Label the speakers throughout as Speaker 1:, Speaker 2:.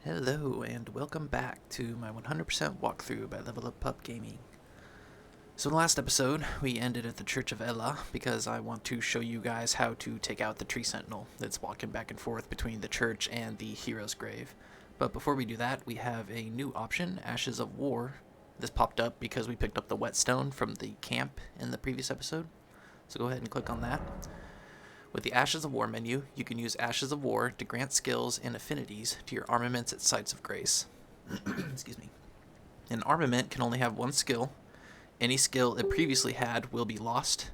Speaker 1: Hello and welcome back to my 100% walkthrough by Level Up Pup Gaming. So in the last episode, we ended at the Church of Ela because I want to show you guys how to take out the tree sentinel that's walking back and forth between the church and the hero's grave. But before we do that, we have a new option, Ashes of War. This popped up because we picked up the whetstone from the camp in the previous episode. So go ahead and click on that. With the Ashes of War menu, you can use Ashes of War to grant skills and affinities to your armaments at Sites of Grace. Excuse me. An armament can only have one skill. Any skill it previously had will be lost.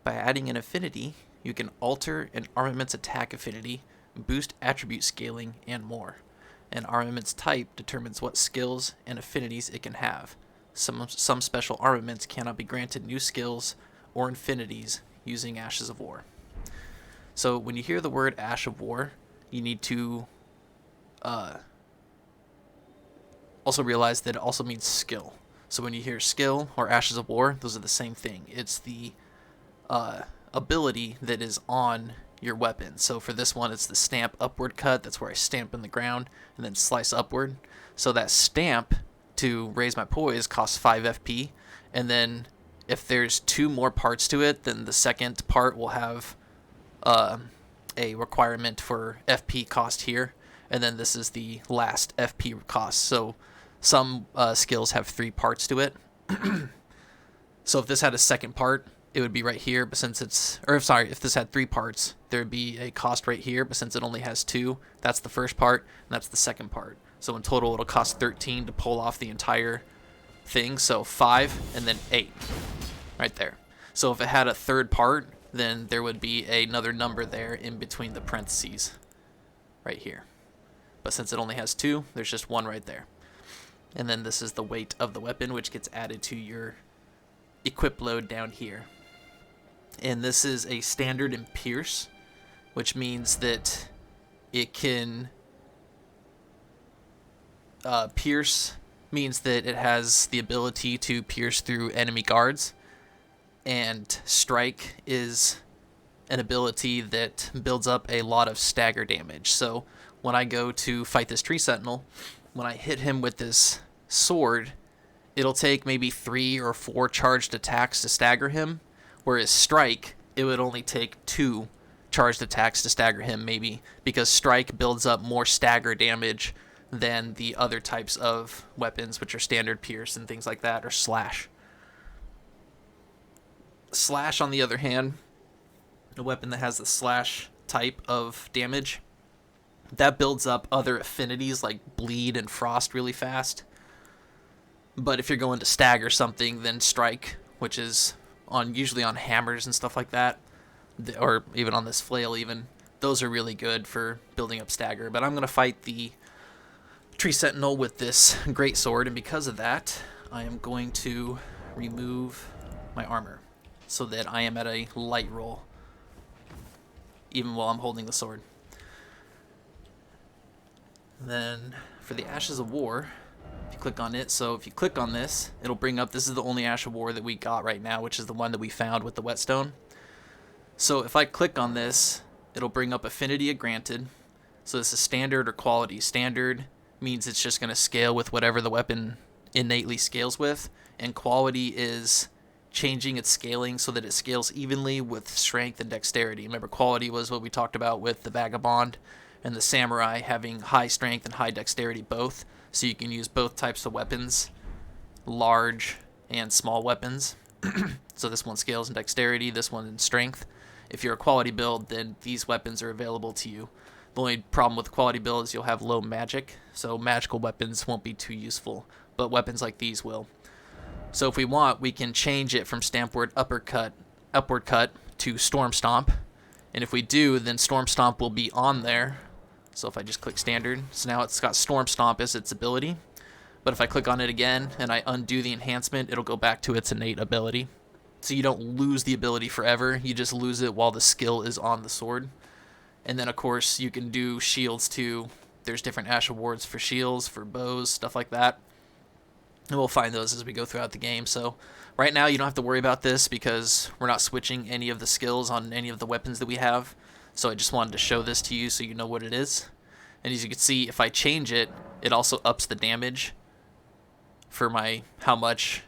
Speaker 1: By adding an affinity, you can alter an armament's attack affinity, boost attribute scaling, and more. An armament's type determines what skills and affinities it can have. Some special armaments cannot be granted new skills or affinities using Ashes of War. So when you hear the word Ash of War, you need to also realize that it also means skill. So when you hear skill or Ashes of War, those are the same thing. It's the ability that is on your weapon. So for this one, it's the stamp upward cut. That's where I stamp in the ground and then slice upward. So that stamp to raise my poise costs 5 FP. And then if there's 2 more parts to it, then the second part will have a requirement for FP cost here, and then this is the last FP cost. So some skills have 3 parts to it. So if this had a second part, it would be right here, but since if this had 3 parts, there would be a cost right here, but since it only has 2, that's the first part, and that's the second part. So in total, it'll cost 13 to pull off the entire thing, so 5 and then 8 right there. So if it had a third part, then there would be another number there in between the parentheses right here. But since it only has 2, there's just 1 right there. And then this is the weight of the weapon, which gets added to your equip load down here. And this is a standard in Pierce, which means that it can... Pierce means that it has the ability to pierce through enemy guards. And Strike is an ability that builds up a lot of stagger damage. So when I go to fight this tree sentinel, when I hit him with this sword, it'll take maybe 3 or 4 charged attacks to stagger him, whereas Strike, it would only take 2 charged attacks to stagger him, maybe, because Strike builds up more stagger damage than the other types of weapons, which are standard pierce and things like that, or slash. Slash, on the other hand, a weapon that has the slash type of damage, that builds up other affinities like bleed and frost really fast. But if you're going to stagger something, then Strike, which is usually on hammers and stuff like that, or even on this flail even, those are really good for building up stagger. But I'm going to fight the tree sentinel with this greatsword, and because of that, I am going to remove my armor, so that I am at a light roll, even while I'm holding the sword. Then, for the Ashes of War, if you click on it, so if you click on this, it'll bring up, this is the only Ash of War that we got right now, which is the one that we found with the whetstone. So if I click on this, it'll bring up Affinity Granted. So this is standard or quality. Standard means it's just going to scale with whatever the weapon innately scales with, and quality is changing its scaling so that it scales evenly with strength and dexterity. Remember, quality was what we talked about with the Vagabond and the Samurai having high strength and high dexterity both, so you can use both types of weapons, large and small weapons. So this one scales in dexterity, this one in strength. If you're a quality build, then these weapons are available to you. The only problem with quality build is you'll have low magic, so magical weapons won't be too useful, but weapons like these will. So if we want, we can change it from Stampward Upward Cut to Storm Stomp. And if we do, then Storm Stomp will be on there. So if I just click Standard, so now it's got Storm Stomp as its ability. But if I click on it again and I undo the enhancement, it'll go back to its innate ability. So you don't lose the ability forever, you just lose it while the skill is on the sword. And then of course you can do shields too. There's different Ash Awards for shields, for bows, stuff like that. And we'll find those as we go throughout the game. So right now you don't have to worry about this because we're not switching any of the skills on any of the weapons that we have. So I just wanted to show this to you so you know what it is. And as you can see, if I change it, it also ups the damage for how much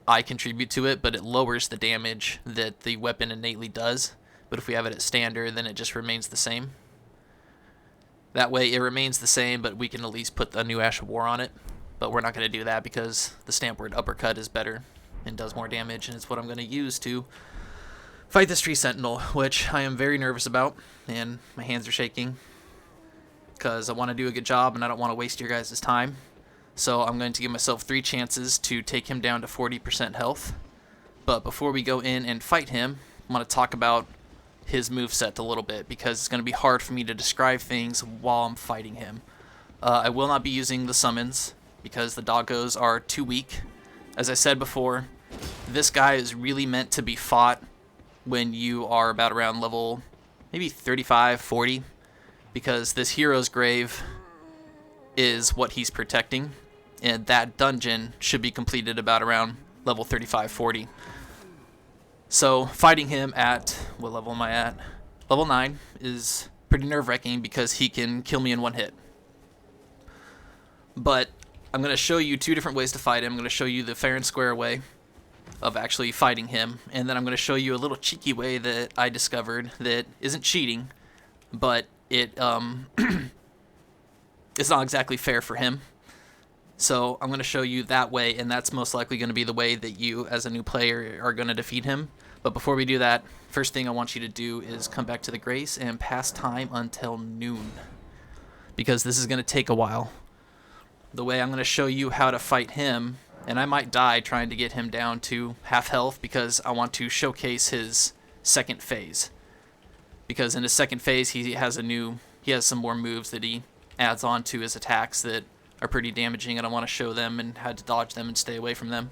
Speaker 1: I contribute to it, but it lowers the damage that the weapon innately does. But if we have it at standard, then it just remains the same. That way it remains the same, but we can at least put the new Ash of War on it. But we're not going to do that because the Stampword Uppercut is better and does more damage, and it's what I'm going to use to fight this Tree Sentinel, which I am very nervous about, and my hands are shaking because I want to do a good job and I don't want to waste your guys' time. So I'm going to give myself 3 chances to take him down to 40% health. But before we go in and fight him, I'm going to talk about his moveset a little bit, because it's going to be hard for me to describe things while I'm fighting him. I will not be using the summons, because the doggos are too weak. As I said before, this guy is really meant to be fought when you are about around level maybe 35, 40, because this hero's grave is what he's protecting, and that dungeon should be completed about around level 35, 40. So fighting him at, what level am I at? Level 9 is pretty nerve-wracking because he can kill me in one hit. But I'm going to show you 2 different ways to fight him. I'm going to show you the fair and square way of actually fighting him, and then I'm going to show you a little cheeky way that I discovered that isn't cheating, but it's not exactly fair for him. So I'm going to show you that way, and that's most likely going to be the way that you, as a new player, are going to defeat him. But before we do that, first thing I want you to do is come back to the Grace and pass time until noon, because this is going to take a while. The way I'm going to show you how to fight him, and I might die trying to get him down to half health because I want to showcase his second phase. Because in his second phase, he has some more moves that he adds on to his attacks that are pretty damaging, and I want to show them and how to dodge them and stay away from them.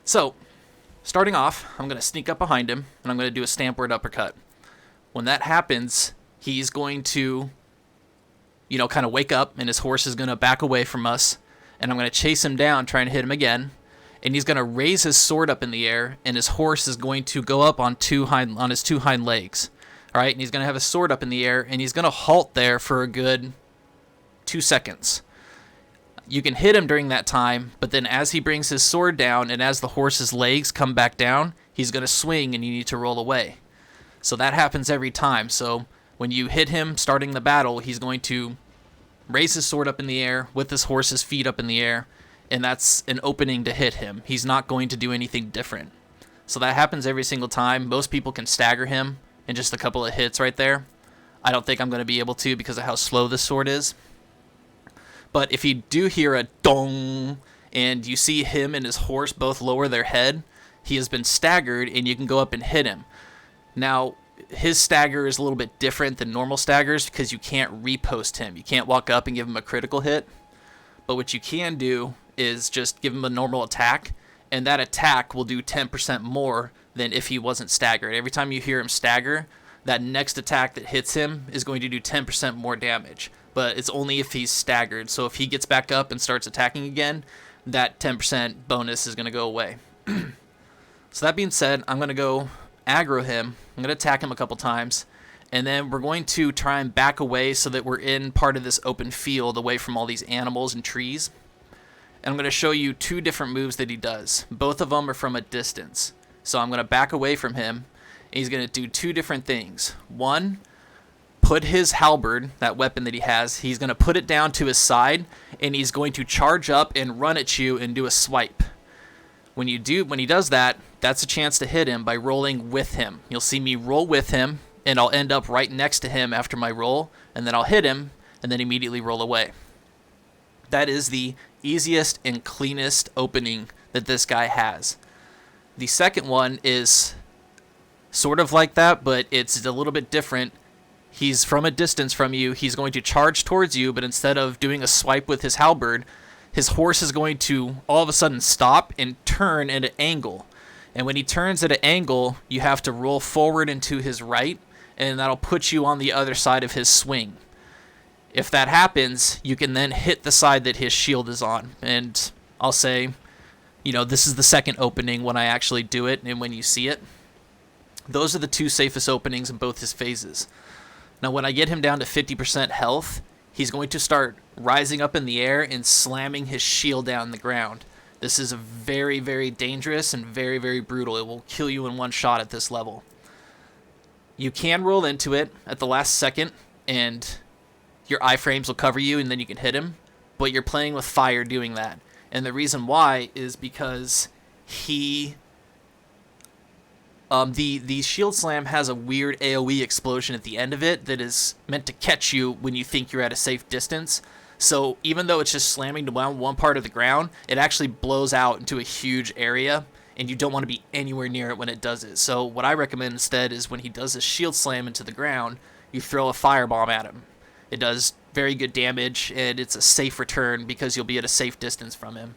Speaker 1: So, starting off, I'm going to sneak up behind him, and I'm going to do a Stampword Uppercut. When that happens, he's going to, kind of wake up, and his horse is going to back away from us, and I'm going to chase him down, trying to hit him again, and he's going to raise his sword up in the air, and his horse is going to go up on his 2 hind legs. All right, and he's going to have his sword up in the air, and he's going to halt there for a good 2 seconds. You can hit him during that time, but then as he brings his sword down and as the horse's legs come back down, he's going to swing and you need to roll away. So that happens every time. So when you hit him starting the battle, he's going to raise his sword up in the air with his horse's feet up in the air, and that's an opening to hit him. He's not going to do anything different. So that happens every single time. Most people can stagger him in just a couple of hits right there. I don't think I'm going to be able to because of how slow this sword is. But if you do hear a dong and you see him and his horse both lower their head, he has been staggered and you can go up and hit him. Now, his stagger is a little bit different than normal staggers because you can't repost him. You can't walk up and give him a critical hit. But what you can do is just give him a normal attack, and that attack will do 10% more than if he wasn't staggered. Every time you hear him stagger, that next attack that hits him is going to do 10% more damage. But it's only if he's staggered. So if he gets back up and starts attacking again, that 10% bonus is going to go away. So that being said, I'm going to go aggro him. I'm going to attack him a couple times. And then we're going to try and back away so that we're in part of this open field away from all these animals and trees. And I'm going to show you 2 different moves that he does. Both of them are from a distance. So I'm going to back away from him. And he's going to do 2 different things. One, put his halberd, that weapon that he has, he's going to put it down to his side, and he's going to charge up and run at you and do a swipe. When he does that, that's a chance to hit him by rolling with him. You'll see me roll with him, and I'll end up right next to him after my roll, and then I'll hit him, and then immediately roll away. That is the easiest and cleanest opening that this guy has. The second one is sort of like that, but it's a little bit different. He's from a distance from you. He's going to charge towards you, but instead of doing a swipe with his halberd, his horse is going to all of a sudden stop and turn at an angle. And when he turns at an angle, you have to roll forward and to his right, and that'll put you on the other side of his swing. If that happens, you can then hit the side that his shield is on. And I'll say, this is the second opening when I actually do it and when you see it. Those are the 2 safest openings in both his phases. Now, when I get him down to 50% health, he's going to start rising up in the air and slamming his shield down the ground. This is very, very dangerous and very, very brutal. It will kill you in one shot at this level. You can roll into it at the last second, and your iframes will cover you, and then you can hit him. But you're playing with fire doing that. And the reason why is because he... the shield slam has a weird AoE explosion at the end of it that is meant to catch you when you think you're at a safe distance. So even though it's just slamming to one part of the ground, it actually blows out into a huge area, and you don't want to be anywhere near it when it does it. So what I recommend instead is when he does a shield slam into the ground, you throw a firebomb at him. It does very good damage, and it's a safe return because you'll be at a safe distance from him.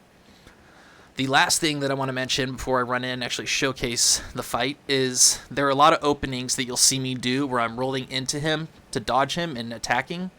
Speaker 1: The last thing that I want to mention before I run in and actually showcase the fight is there are a lot of openings that you'll see me do where I'm rolling into him to dodge him and attacking.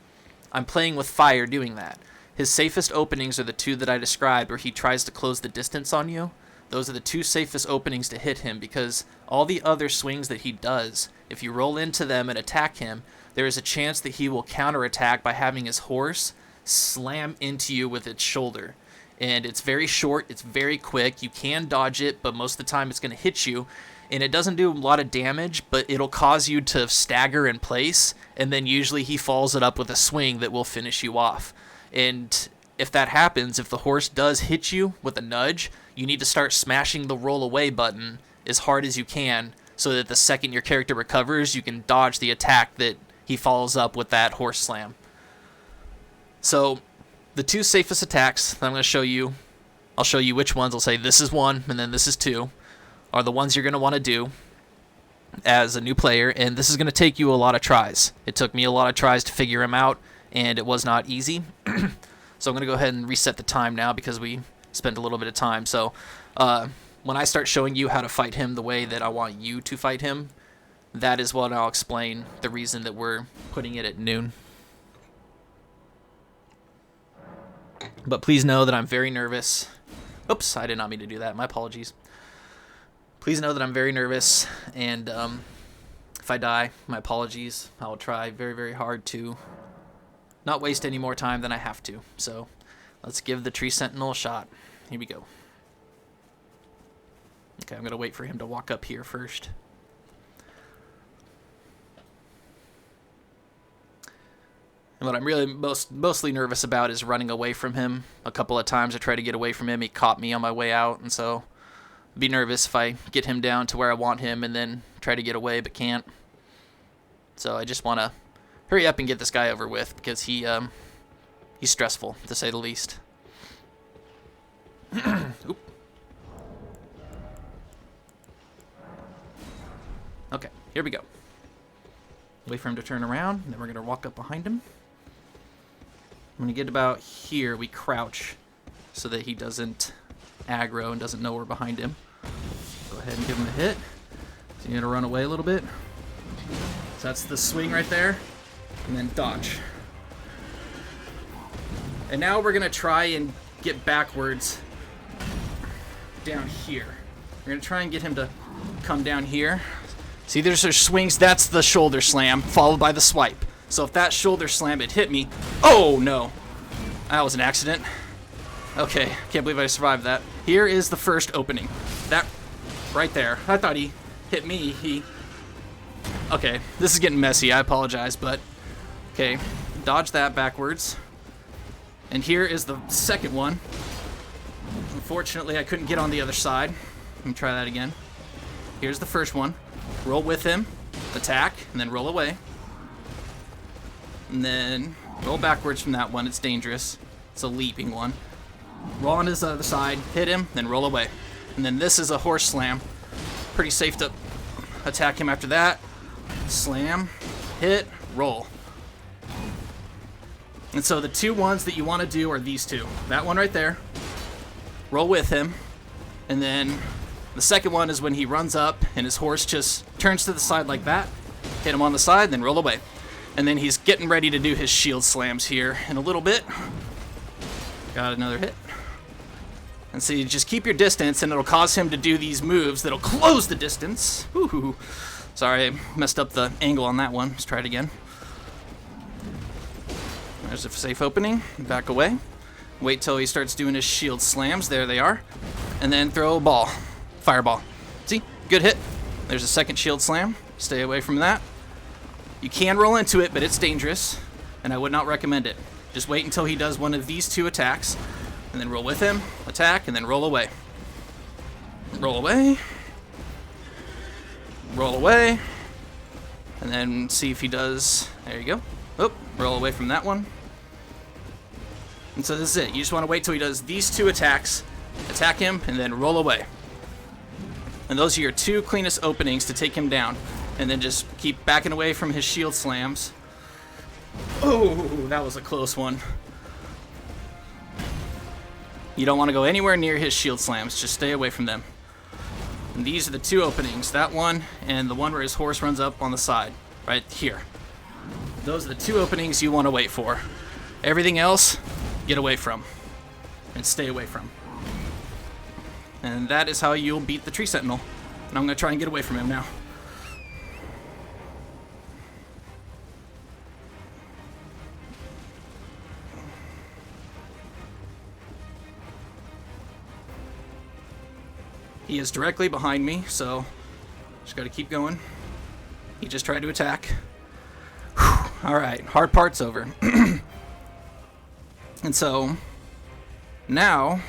Speaker 1: I'm playing with fire doing that. His safest openings are the two that I described where he tries to close the distance on you. Those are the two safest openings to hit him because all the other swings that he does, if you roll into them and attack him, there is a chance that he will counterattack by having his horse slam into you with its shoulder. And it's very short, it's very quick, you can dodge it, but most of the time it's going to hit you. And it doesn't do a lot of damage, but it'll cause you to stagger in place, and then usually he follows it up with a swing that will finish you off. And if that happens, if the horse does hit you with a nudge, you need to start smashing the roll away button as hard as you can, so that the second your character recovers, you can dodge the attack that he follows up with that horse slam. So the two safest attacks that I'm going to show you, I'll show you which ones. I'll say this is one and then this is two, are the ones you're going to want to do as a new player, and this is going to take you a lot of tries. It took me a lot of tries to figure them out, and it was not easy. So I'm going to go ahead and reset the time now because we spent a little bit of time. So when I start showing you how to fight him the way that I want you to fight him, that is when I'll explain the reason that we're putting it at noon. But please know that I'm very nervous. Oops, I did not mean to do that. My apologies. Please know that I'm very nervous, and if I die, my apologies. I will try very, very hard to not waste any more time than I have to. So let's give the tree sentinel a shot. Here we go. Okay, I'm going to wait for him to walk up here first. And what I'm really mostly nervous about is running away from him. A couple of times I tried to get away from him. He caught me on my way out, and so I'd be nervous if I get him down to where I want him and then try to get away but can't. So I just want to hurry up and get this guy over with because he's stressful, to say the least. Oop. Okay, here we go. Wait for him to turn around, and then we're going to walk up behind him. When we get about here, we crouch so that he doesn't aggro and doesn't know we're behind him. Go ahead and give him a hit. So you need to run away a little bit. So that's the swing right there, and then dodge. And now we're going to try and get backwards down here. We're going to try and get him to come down here. See, there's our swings. That's the shoulder slam, followed by the swipe. So if that shoulder slam had hit me... Oh, no. That was an accident. Okay, can't believe I survived that. Here is the first opening. That right there. I thought he hit me. Okay, this is getting messy. I apologize, but... Okay, dodge that backwards. And here is the second one. Unfortunately, I couldn't get on the other side. Let me try that again. Here's the first one. Roll with him, attack, and then roll away. And then roll backwards from that one. It's dangerous. It's a leaping one. Roll on his other side, hit him, then roll away. And then this is a horse slam. Pretty safe to attack him after that. Slam, hit, roll. And so the two ones that you want to do are these two. That one right there. Roll with him. And then the second one is when he runs up and his horse just turns to the side like that. Hit him on the side, then roll away. And then he's getting ready to do his shield slams here in a little bit. Got another hit. And so you just keep your distance, and it'll cause him to do these moves that'll close the distance. Ooh, sorry, I messed up the angle on that one. Let's try it again.
Speaker 2: There's a safe opening. Back away. Wait till he starts doing his shield slams. There they are. And then throw a ball. Fireball. See? Good hit. There's a second shield slam. Stay away from that. You can roll into it, but it's dangerous, and I would not recommend it. Just wait until he does one of these two attacks, and then roll with him, attack, and then roll away. Roll away. Roll away. And then see if he does... There you go. Oh, roll away from that one. And so this is it. You just want to wait till he does these two attacks, attack him, and then roll away. And those are your two cleanest openings to take him down. And then just keep backing away from his shield slams. Oh, that was a close one. You don't want to go anywhere near his shield slams. Just stay away from them. And these are the two openings. That one and the one where his horse runs up on the side. Right here. Those are the two openings you want to wait for. Everything else, get away from. And stay away from. And that is how you'll beat the Tree Sentinel. And I'm going to try and get away from him now. He is directly behind me, so just got to keep going. He just tried to attack. Alright, hard part's over. And so, now,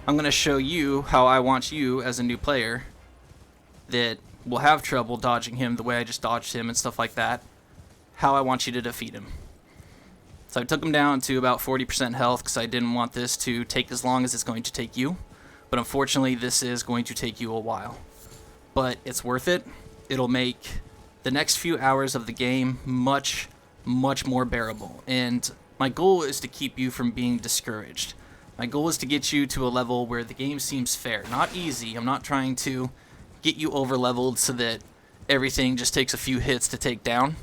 Speaker 2: I'm going to show you how I want you, as a new player, that will have trouble dodging him the way I just dodged him and stuff like that, how I want you to defeat him. So I took him down to about 40% health because I didn't want this to take as long as it's going to take you. But unfortunately, this is going to take you a while. But it's worth it. It'll make the next few hours of the game much, much more bearable. And my goal is to keep you from being discouraged. My goal is to get you to a level where the game seems fair. Not easy. I'm not trying to get you over-leveled so that everything just takes a few hits to take down.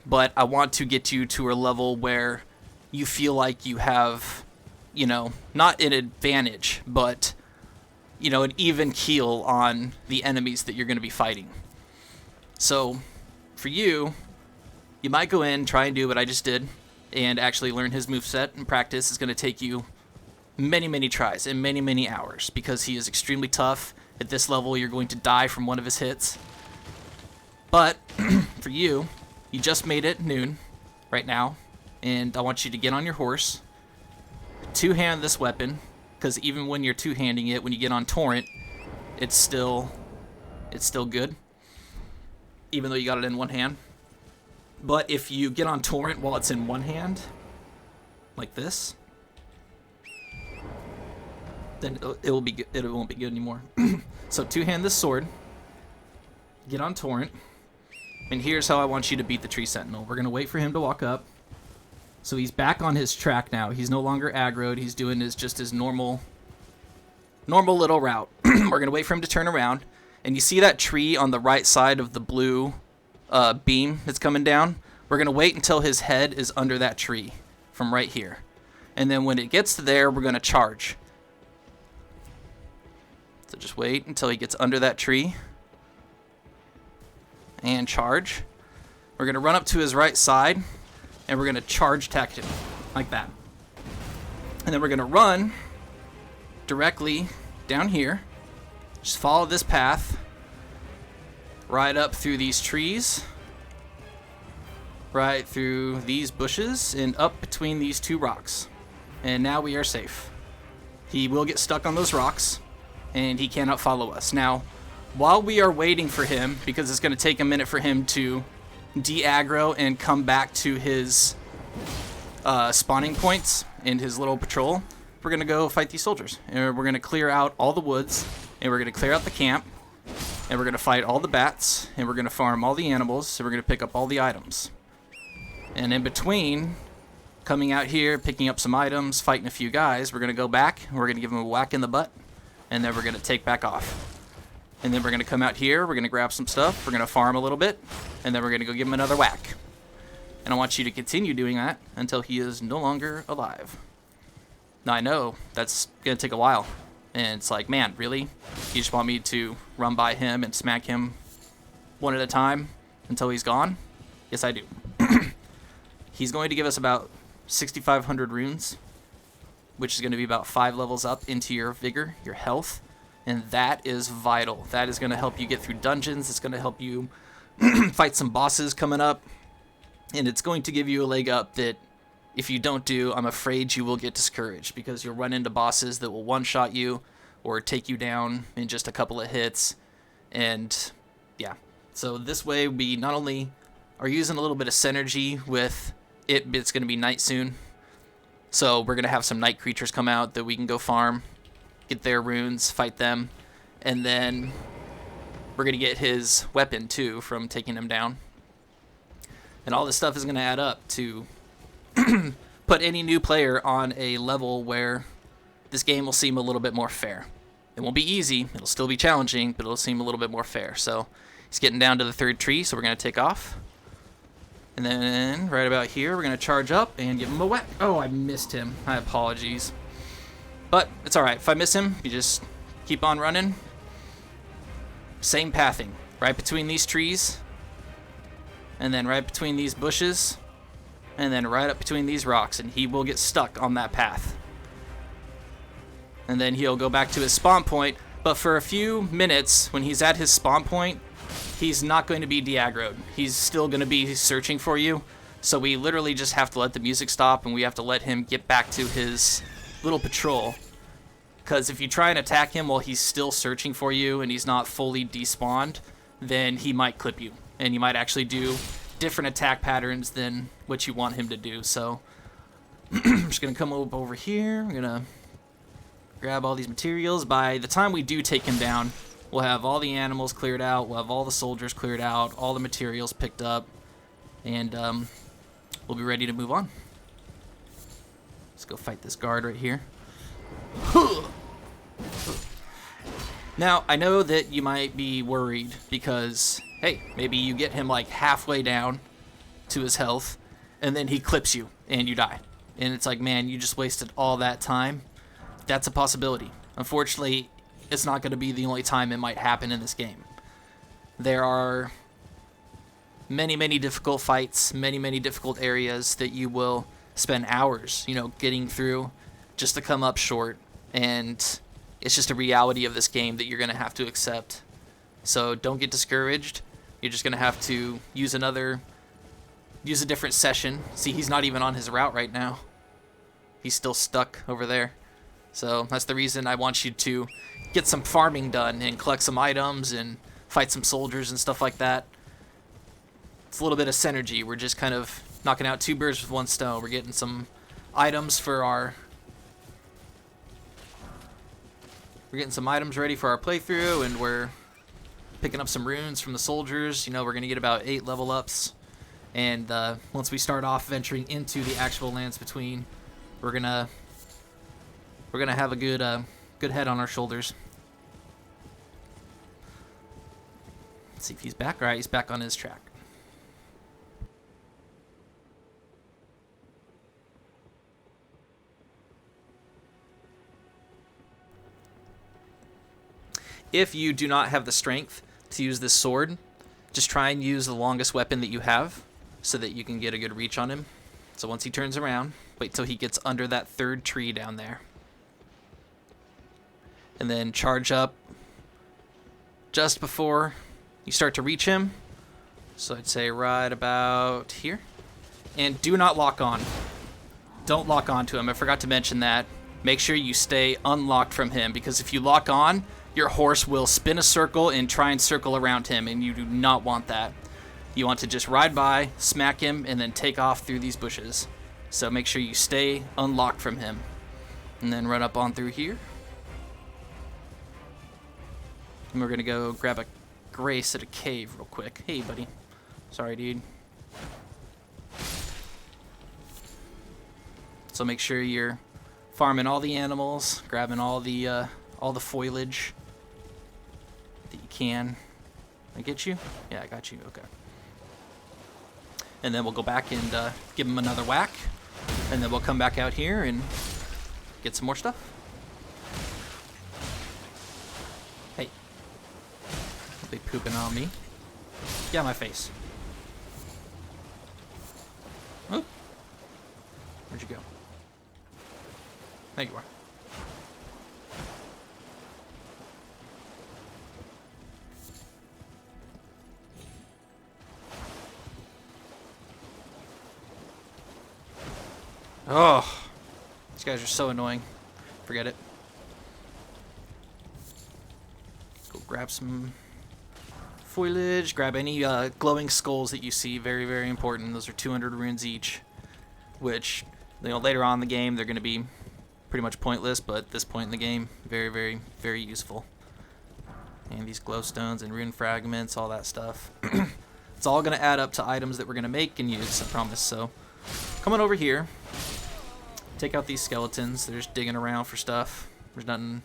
Speaker 2: But I want to get you to a level where you feel like you have, you know, not an advantage, but... you know, an even keel on the enemies that you're going to be fighting. So, for you, you might go in, try and do what I just did, and actually learn his moveset and practice. Is going to take you many, many tries and many, many hours, because he is extremely tough. At this level, you're going to die from one of his hits. But, for you, you just made it noon right now, and I want you to get on your horse, two-hand this weapon, because even when you're two-handing it, when you get on Torrent, it's still good, even though you got it in one hand. But if you get on Torrent while it's in one hand, like this, then it won't be good anymore. So two-hand this sword, get on Torrent, and here's how I want you to beat the Tree Sentinel. We're gonna wait for him to walk up. So he's back on his track now. He's no longer aggroed. He's doing his normal little route. We're going to wait for him to turn around. And you see that tree on the right side of the blue beam that's coming down? We're going to wait until his head is under that tree from right here. And then when it gets to there, we're going to charge. So just wait until he gets under that tree. And charge. We're going to run up to his right side. And we're going to charge attack him, like that. And then we're going to run directly down here. Just follow this path. Right up through these trees. Right through these bushes. And up between these two rocks. And now we are safe. He will get stuck on those rocks. And he cannot follow us. Now, while we are waiting for him, because it's going to take a minute for him to... de-aggro and come back to his spawning points in his little patrol, we're going to go fight these soldiers. And we're going to clear out all the woods, and we're going to clear out the camp, and we're going to fight all the bats, and we're going to farm all the animals, and we're going to pick up all the items. And in between, coming out here, picking up some items, fighting a few guys, we're going to go back, and we're going to give them a whack in the butt, and then we're going to take back off. And then we're going to come out here, we're going to grab some stuff, we're going to farm a little bit, and then we're going to go give him another whack. And I want you to continue doing that until he is no longer alive. Now I know that's going to take a while. And it's like, man, really? You just want me to run by him and smack him one at a time until he's gone? Yes, I do. He's going to give us about 6,500 runes, which is going to be about 5 levels up into your vigor, your health, and that is vital. That is going to help you get through dungeons. It's going to help you fight some bosses coming up, and it's going to give you a leg up that if you don't do, I'm afraid you will get discouraged, because you'll run into bosses that will one-shot you or take you down in just a couple of hits. And yeah, so this way we not only are using a little bit of synergy with it, but it's going to be night soon, so we're going to have some night creatures come out that we can go farm, get their runes, fight them, and then we're going to get his weapon too from taking him down. And all this stuff is going to add up to put any new player on a level where this game will seem a little bit more fair. It won't be easy, it'll still be challenging, but it'll seem a little bit more fair. So he's getting down to the 3rd tree, so we're going to take off. And then right about here, we're going to charge up and give him a whack. Oh, I missed him. My apologies. But it's alright. If I miss him, you just keep on running. Same pathing. Right between these trees. And then right between these bushes. And then right up between these rocks. And he will get stuck on that path. And then he'll go back to his spawn point. But for a few minutes, when he's at his spawn point, he's not going to be de-aggroed. He's still going to be searching for you. So we literally just have to let the music stop, and we have to let him get back to his little patrol. Because if you try and attack him while he's still searching for you and he's not fully despawned, then he might clip you. And you might actually do different attack patterns than what you want him to do. So I'm just going to come up over here. I'm going to grab all these materials. By the time we do take him down, we'll have all the animals cleared out, we'll have all the soldiers cleared out, all the materials picked up, and we'll be ready to move on. Let's go fight this guard right here. Now, I know that you might be worried because, hey, maybe you get him like halfway down to his health, and then he clips you, and you die. And it's like, man, you just wasted all that time. That's a possibility. Unfortunately, it's not going to be the only time it might happen in this game. There are many, many difficult fights, many, many difficult areas that you will spend hours, getting through just to come up short. And it's just a reality of this game that you're going to have to accept. So don't get discouraged. You're just going to have to use a different session. See, he's not even on his route right now. He's still stuck over there. So that's the reason I want you to get some farming done and collect some items and fight some soldiers and stuff like that. It's a little bit of synergy. We're just kind of knocking out 2 birds with 1 stone. We're getting some items for our... We're getting some items ready for our playthrough, and we're picking up some runes from the soldiers. We're going to get about 8 level ups. And once we start off venturing into the actual lands between, we're gonna have a good head on our shoulders. Let's see if he's back. All right, he's back on his track. If you do not have the strength to use this sword, just try and use the longest weapon that you have so that you can get a good reach on him. So once he turns around, wait till he gets under that 3rd tree down there. And then charge up just before you start to reach him. So I'd say right about here. And do not lock on. Don't lock on to him. I forgot to mention that. Make sure you stay unlocked from him, because if you lock on, your horse will spin a circle and try and circle around him, and you do not want that. You want to just ride by, smack him, and then take off through these bushes. So make sure you stay unlocked from him. And then run up on through here. And we're going to go grab a grace at a cave real quick. Hey, buddy. Sorry, dude. So make sure you're farming all the animals, grabbing all the foliage that you can. I get you? Yeah, I got you. Okay. And then we'll go back and give him another whack. And then we'll come back out here and get some more stuff. Hey. Don't be pooping on me. Get out of my face. Oh. Where'd
Speaker 1: Where'd you go? There you are. Oh, these guys are so annoying. Forget it. Go grab some foliage. Grab any glowing skulls that you see. Very, very important. Those are 200 runes each, which, you know, later on in the game they're going to be pretty much pointless, but at this point in the game, very, very, very useful. And these glowstones and rune fragments, all that stuff. It's all going to add up to items that we're going to make and use, I promise. So, come on over here. Take out these skeletons. They're just digging around for stuff. There's nothing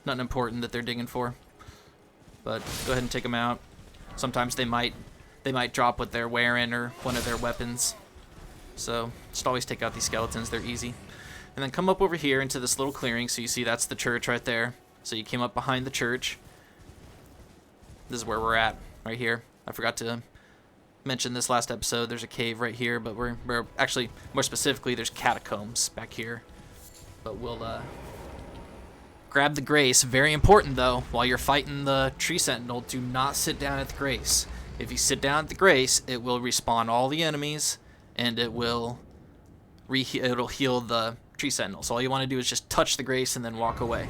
Speaker 1: important that they're digging for. But go ahead and take them out. Sometimes they might drop what they're wearing or one of their weapons. So just always take out these skeletons. They're easy. And then come up over here into this little clearing. So you see that's the church right there. So you came up behind the church. This is where we're at, right here. I forgot to mention this last episode. There's a cave right here, but we're actually, more specifically, there's catacombs back here. But we'll grab the grace. Very important, though, while you're fighting the tree sentinel, do not sit down at the grace. If you sit down at the grace, it will respawn all the enemies, and it will it'll heal the tree sentinel. So all you want to do is just touch the grace and then walk away.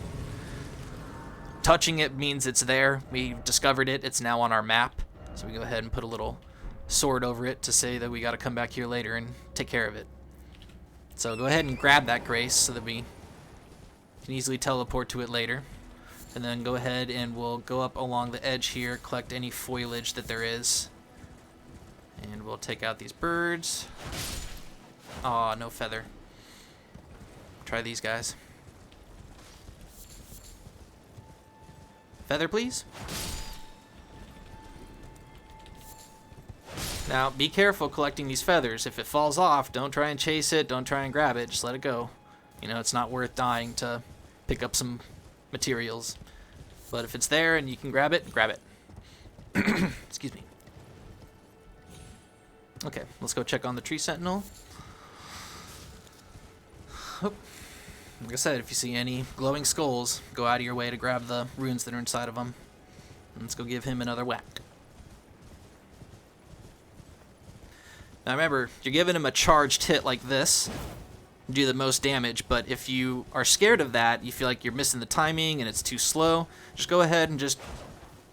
Speaker 1: Touching it means it's there. We discovered it. It's now on our map. So we go ahead and put a little sword over it to say that we got to come back here later and take care of it. So go ahead and grab that grace so that we can easily teleport to it later. And then go ahead and we'll go up along the edge here, collect any foliage that there is. And we'll take out these birds. Aw, no feather. Try these guys. Feather, please. Now, be careful collecting these feathers. If it falls off, don't try and chase it. Don't try and grab it. Just let it go. You know, it's not worth dying to pick up some materials. But if it's there and you can grab it, grab it. Excuse me. Okay, let's go check on the tree sentinel. Oh. Like I said, if you see any glowing skulls, go out of your way to grab the runes that are inside of them. Let's go give him another whack. Now remember, you're giving him a charged hit like this, do the most damage, but if you are scared of that, you feel like you're missing the timing and it's too slow, just go ahead and just,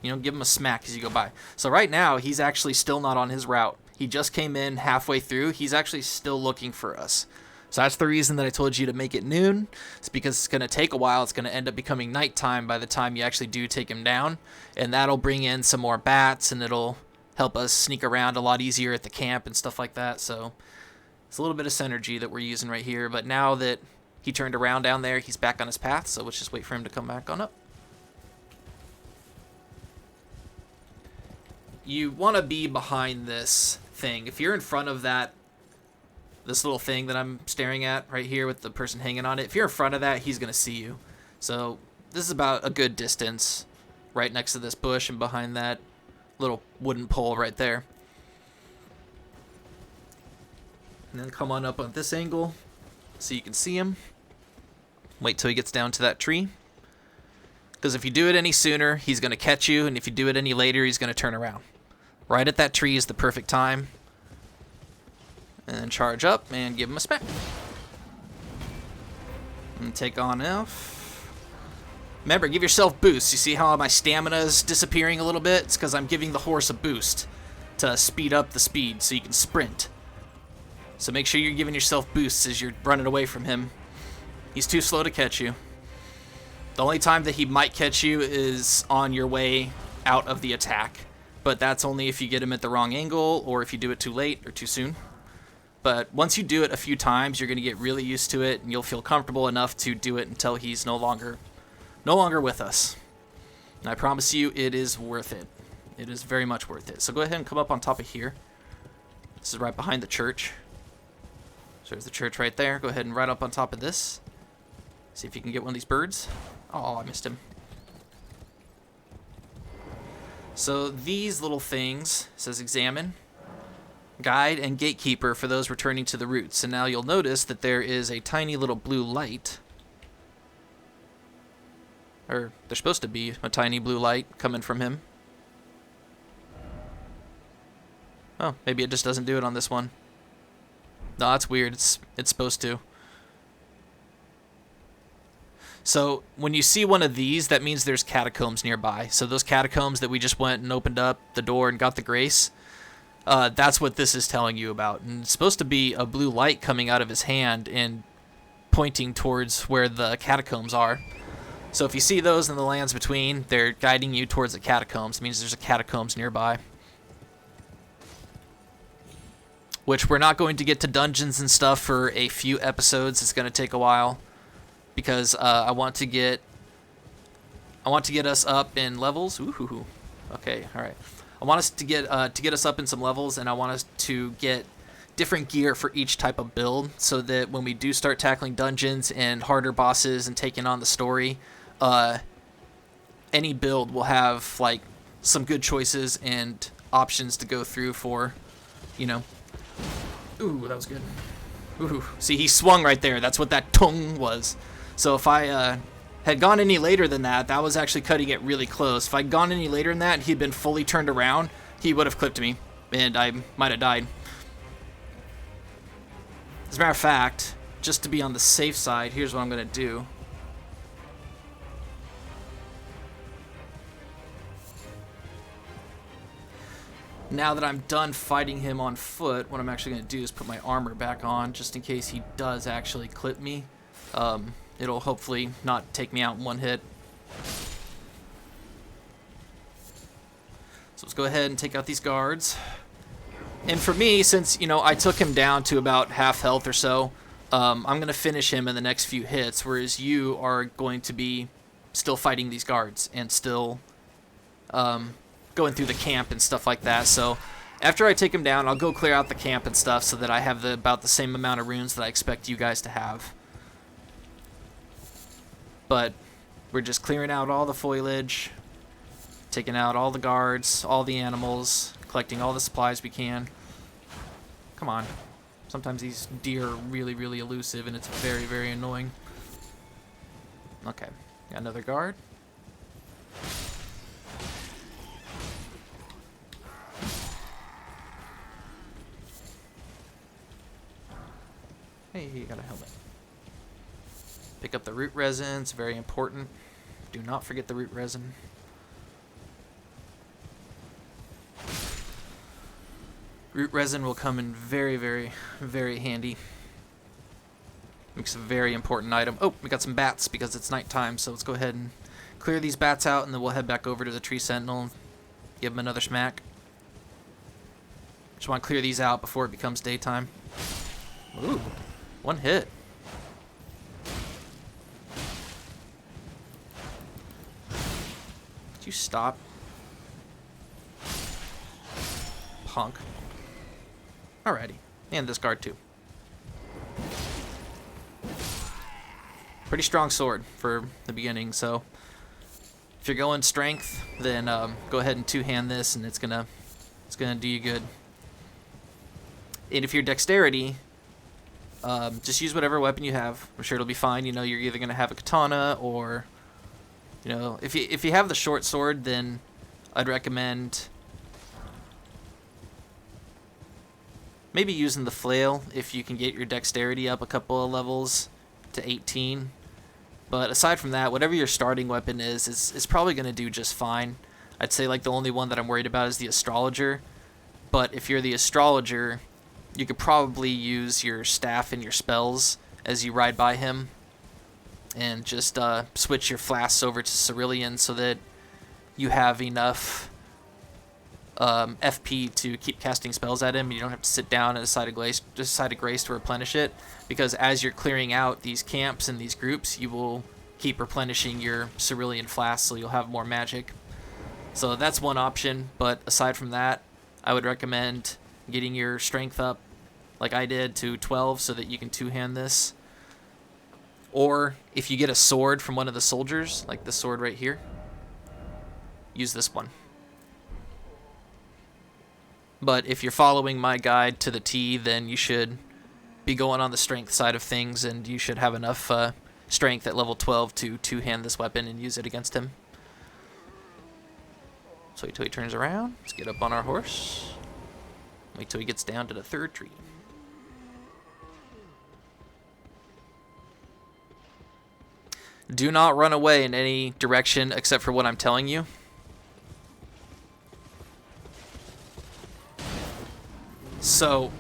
Speaker 1: you know, give him a smack as you go by. So right now, he's actually still not on his route. He just came in halfway through. He's actually still looking for us. So that's the reason that I told you to make it noon. It's because it's going to take a while. It's going to end up becoming nighttime by the time you actually do take him down. And that'll bring in some more bats, and it'll help us sneak around a lot easier at the camp and stuff like that. So it's a little bit of synergy that we're using right here. But now that he turned around down there, he's back on his path. So let's just wait for him to come back on up. You want to be behind this thing. If you're in front of this little thing that I'm staring at right here with the person hanging on it, if you're in front of that, he's going to see you. So this is about a good distance right next to this bush and behind that little wooden pole right there. And then come on up on this angle so you can see him. Wait till he gets down to that tree. Because if you do it any sooner, he's going to catch you, and if you do it any later, he's going to turn around. Right at that tree is the perfect time. And then charge up and give him a smack. And take on F. Remember, give yourself boosts. You see how my stamina is disappearing a little bit? It's because I'm giving the horse a boost to speed up the speed so you can sprint. So make sure you're giving yourself boosts as you're running away from him. He's too slow to catch you. The only time that he might catch you is on your way out of the attack. But that's only if you get him at the wrong angle or if you do it too late or too soon. But once you do it a few times, you're going to get really used to it, and you'll feel comfortable enough to do it until he's no longer with us. And I promise you, it is worth it. It is very much worth it. So go ahead and come up on top of here. This is right behind the church. So there's the church right there. Go ahead and right up on top of this. See if you can get one of these birds. Oh, I missed him. So these little things, it says examine. Guide and Gatekeeper for those returning to the roots. And now you'll notice that there is a tiny little blue light. Or there's supposed to be a tiny blue light coming from him. Oh, maybe it just doesn't do it on this one. No, that's weird. It's supposed to. So when you see one of these, that means there's catacombs nearby. So those catacombs that we just went and opened up the door and got the grace, that's what this is telling you about. And it's supposed to be a blue light coming out of his hand and pointing towards where the catacombs are. So if you see those in the lands between, they're guiding you towards the catacombs. It means there's a catacombs nearby. Which we're not going to get to dungeons and stuff for a few episodes. It's going to take a while. Because I want to get us up in levels. Ooh, okay, all right. I want us to get us up in some levels, and I want us to get different gear for each type of build, so that when we do start tackling dungeons and harder bosses and taking on the story, any build will have like some good choices and options to go through for, you know. Ooh, that was good. Ooh, see, he swung right there. That's what that tongue was. So if I had gone any later than that, that was actually cutting it really close. If I'd gone any later than that and he'd been fully turned around, he would have clipped me, and I might have died. As a matter of fact, just to be on the safe side, here's what I'm going to do. Now that I'm done fighting him on foot, what I'm actually going to do is put my armor back on, just in case he does actually clip me. It'll hopefully not take me out in one hit. So let's go ahead and take out these guards. And for me, since, you know, I took him down to about half health or so, I'm going to finish him in the next few hits, whereas you are going to be still fighting these guards and still going through the camp and stuff like that. So after I take him down, I'll go clear out the camp and stuff so that I have about the same amount of runes that I expect you guys to have. But we're just clearing out all the foliage, taking out all the guards, all the animals, collecting all the supplies we can. Come on. Sometimes these deer are really, really elusive, and it's very, very annoying. Okay, got another guard. Hey, you got a helmet. Pick up the root resin, it's very important. Do not forget the root resin. Root resin will come in very, very, very handy. Makes a very important item. Oh, we got some bats because it's nighttime, so let's go ahead and clear these bats out, and then we'll head back over to the tree sentinel and give him another smack. Just want to clear these out before it becomes daytime. Ooh, one hit. Could you stop? Punk. Alrighty. And this guard too. Pretty strong sword for the beginning, so if you're going strength, then go ahead and two-hand this, and it's gonna do you good. And if you're dexterity, just use whatever weapon you have. I'm sure it'll be fine. You know, you're either gonna have a katana or, you know, if you have the short sword, then I'd recommend maybe using the flail if you can get your dexterity up a couple of levels to 18. But aside from that, whatever your starting weapon is probably going to do just fine. I'd say like the only one that I'm worried about is the astrologer. But if you're the astrologer, you could probably use your staff and your spells as you ride by him. And just switch your flasks over to cerulean so that you have enough FP to keep casting spells at him. You don't have to sit down at a side of grace to replenish it, because as you're clearing out these camps and these groups, you will keep replenishing your cerulean flasks, so you'll have more magic. So that's one option, but aside from that, I would recommend getting your strength up like I did to 12 so that you can two-hand this. Or if you get a sword from one of the soldiers, like this sword right here, use this one. But if you're following my guide to the T, then you should be going on the strength side of things, and you should have enough strength at level 12 to two-hand this weapon and use it against him. So wait till he turns around. Let's get up on our horse. Wait till he gets down to the third tree. Do not run away in any direction except for what I'm telling you. So,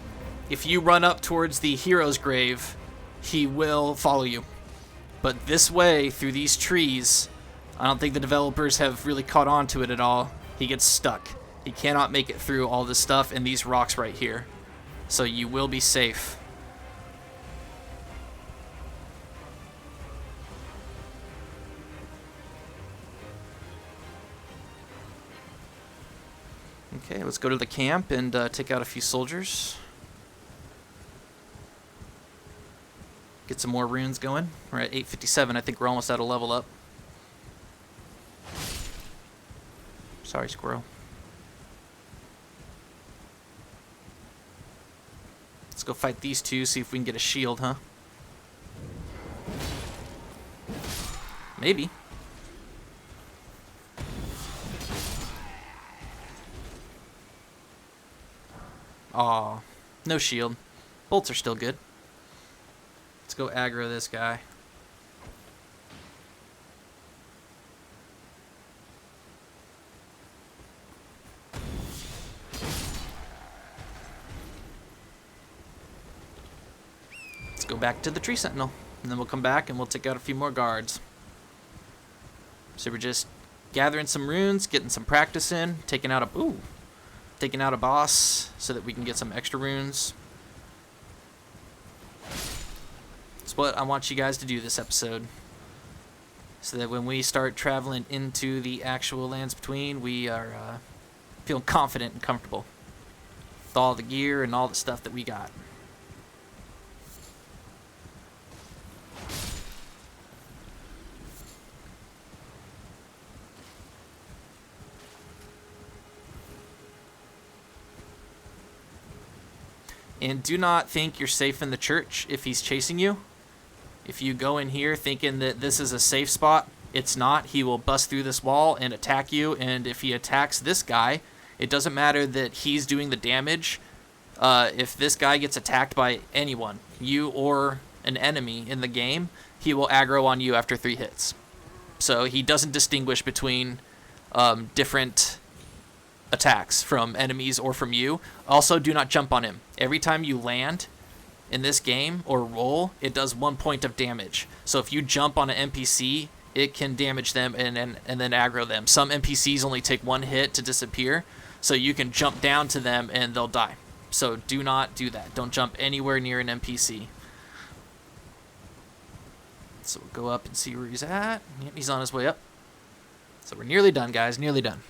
Speaker 1: if you run up towards the hero's grave, he will follow you. But this way, through these trees, I don't think the developers have really caught on to it at all. He gets stuck. He cannot make it through all this stuff and these rocks right here. So you will be safe. Okay, let's go to the camp and take out a few soldiers. Get some more runes going. We're at 857. I think we're almost at a level up. Sorry, squirrel. Let's go fight these two, see if we can get a shield, huh? Maybe. Aw, no shield. Bolts are still good. Let's go aggro this guy. Let's go back to the tree sentinel, and then we'll come back and we'll take out a few more guards. So we're just gathering some runes, getting some practice in, taking out a boss so that we can get some extra runes. That's what I want you guys to do this episode, so that when we start traveling into the actual lands between, we are feeling confident and comfortable with all the gear and all the stuff that we got. And do not think you're safe in the church if he's chasing you. If you go in here thinking that this is a safe spot, it's not. He will bust through this wall and attack you, and if he attacks this guy, it doesn't matter that he's doing the damage. If this guy gets attacked by anyone, you or an enemy in the game, he will aggro on you after 3 hits. So he doesn't distinguish between different attacks from enemies or from you. Also, do not jump on him. Every time you land in this game or roll, it does 1 point of damage. So if you jump on an NPC, it can damage them and then aggro them. Some NPCs only take 1 hit to disappear, so you can jump down to them and they'll die. So do not do that. Don't jump anywhere near an NPC. So we'll go up and see where he's at. Yep, he's on his way up. So we're nearly done, guys. Nearly done.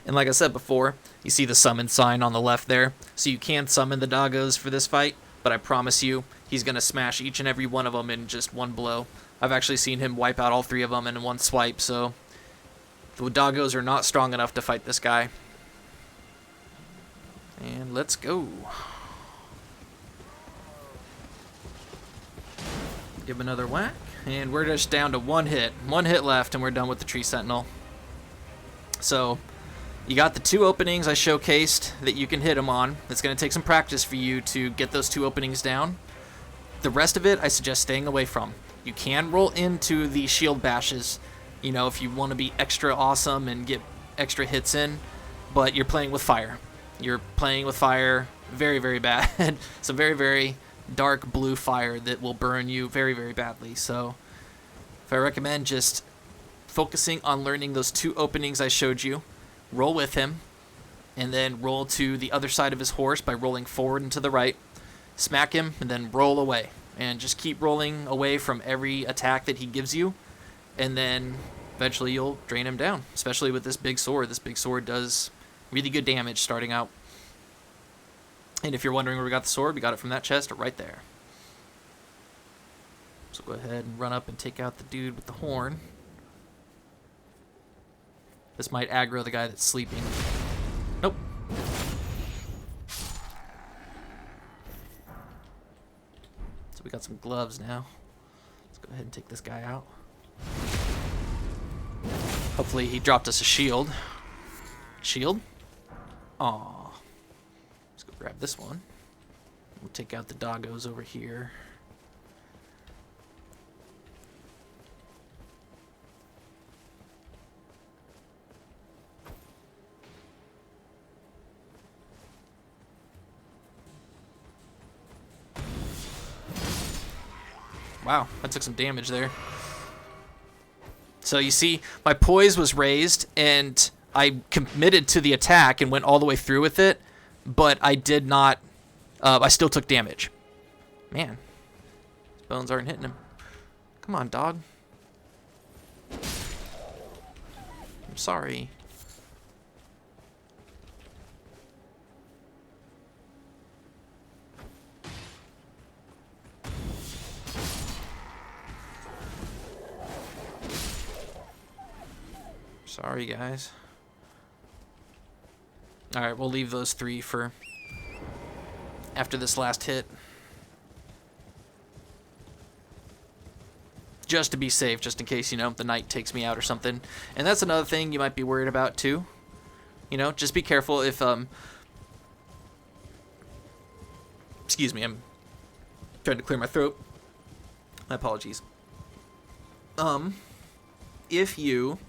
Speaker 1: And like I said before, you see the summon sign on the left there. So you can summon the doggos for this fight, but I promise you, he's going to smash each and every one of them in just one blow. I've actually seen him wipe out all 3 of them in one swipe, so the doggos are not strong enough to fight this guy. And let's go. Give him another whack, and we're just down to 1 hit. 1 hit left, and we're done with the tree sentinel. So you got the 2 openings I showcased that you can hit them on. It's going to take some practice for you to get those 2 openings down. The rest of it, I suggest staying away from. You can roll into the shield bashes, you know, if you want to be extra awesome and get extra hits in, but you're playing with fire. You're playing with fire very, very bad. Some very, very dark blue fire that will burn you very, very badly. So if I recommend just focusing on learning those 2 openings I showed you, roll with him, and then roll to the other side of his horse by rolling forward and to the right, smack him, and then roll away. And just keep rolling away from every attack that he gives you, and then eventually you'll drain him down, especially with this big sword. This big sword does really good damage starting out. And if you're wondering where we got the sword, we got it from that chest right there. So go ahead and run up and take out the dude with the horn. This might aggro the guy that's sleeping. Nope. So we got some gloves now. Let's go ahead and take this guy out. Hopefully he dropped us a shield. Shield? Aw. Let's go grab this one. We'll take out the doggos over here. Wow, I took some damage there. So you see, my poise was raised, and I committed to the attack and went all the way through with it, but I did not... I still took damage. Man, his bones aren't hitting him. Come on, dog. I'm sorry. Sorry, guys. Alright, we'll leave those 3 for after this last hit. Just to be safe, just in case, you know, the knight takes me out or something. And that's another thing you might be worried about, too. You know, just be careful if, excuse me, I'm trying to clear my throat. My apologies. If you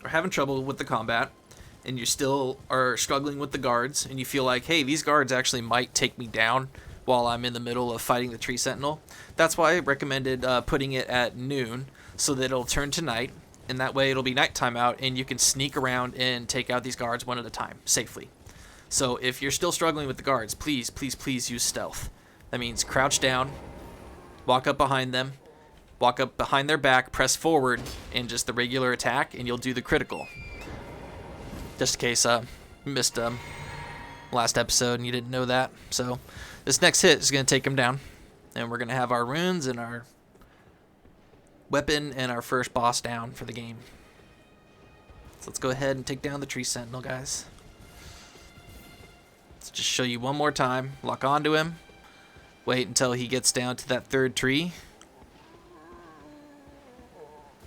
Speaker 1: are having trouble with the combat, and you still are struggling with the guards, and you feel like, hey, these guards actually might take me down while I'm in the middle of fighting the tree sentinel, that's why I recommended putting it at noon, so that it'll turn to night, and that way it'll be nighttime out, and you can sneak around and take out these guards one at a time, safely. So if you're still struggling with the guards, please, please, please use stealth. That means crouch down, walk up behind them, walk up behind their back, press forward, and just the regular attack, and you'll do the critical. Just in case you missed last episode and you didn't know that. So this next hit is going to take him down. And we're going to have our runes and our weapon and our first boss down for the game. So let's go ahead and take down the tree sentinel, guys. Let's just show you one more time. Lock onto him. Wait until he gets down to that 3rd tree.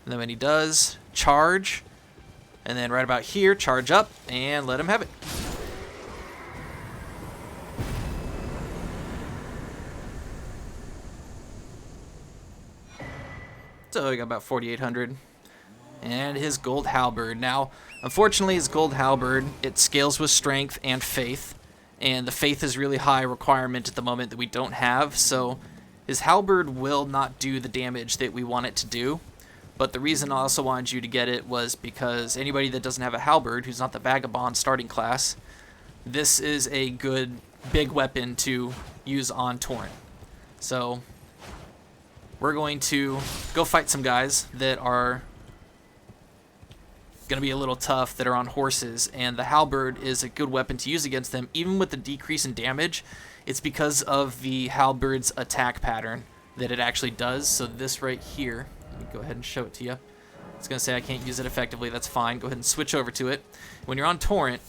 Speaker 1: And then when he does, charge. And then right about here, charge up and let him have it. So we got about 4,800. And his gold halberd. Now, unfortunately, his gold halberd, it scales with strength and faith. And the faith is really high requirement at the moment that we don't have. So his halberd will not do the damage that we want it to do. But the reason I also wanted you to get it was because anybody that doesn't have a halberd, who's not the vagabond starting class, this is a good big weapon to use on Torrent. So we're going to go fight some guys that are going to be a little tough, that are on horses, and the halberd is a good weapon to use against them. Even with the decrease in damage, it's because of the halberd's attack pattern that it actually does. So this right here, let me go ahead and show it to you. It's going to say I can't use it effectively. That's fine. Go ahead and switch over to it. When you're on Torrent,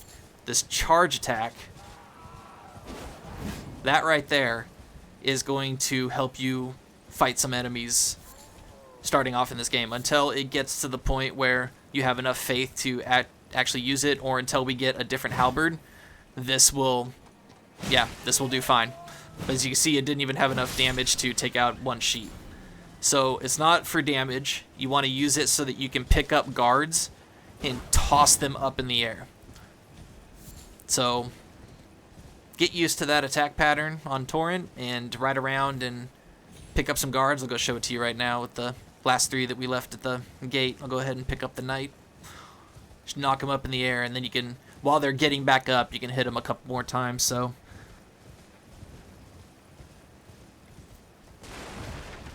Speaker 1: this charge attack, that right there, is going to help you fight some enemies starting off in this game until it gets to the point where you have enough faith to actually use it, or until we get a different halberd. This will do fine. But as you can see, it didn't even have enough damage to take out one sheep. So it's not for damage. You want to use it so that you can pick up guards and toss them up in the air. So get used to that attack pattern on Torrent and ride around and pick up some guards. I'll go show it to you right now with the last 3 that we left at the gate. I'll go ahead and pick up the knight. Just knock them up in the air, and then you can, while they're getting back up, you can hit them a couple more times. So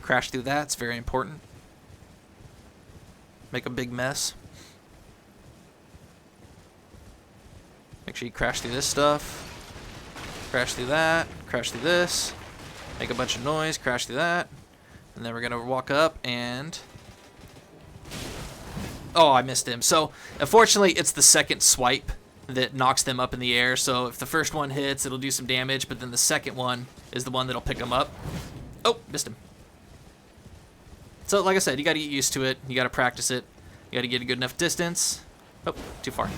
Speaker 1: crash through that. It's very important. Make a big mess. Make sure you crash through this stuff. Crash through that. Crash through this. Make a bunch of noise. Crash through that. And And then we're going to walk up and... Oh, I missed him. So, unfortunately, it's the second swipe that knocks them up in the air. So, if the first one hits, it'll do some damage. But then the second one is the one that'll pick them up. Oh, missed him. So, like I said, you got to get used to it. You got to practice it. You got to get a good enough distance. Oh, too far.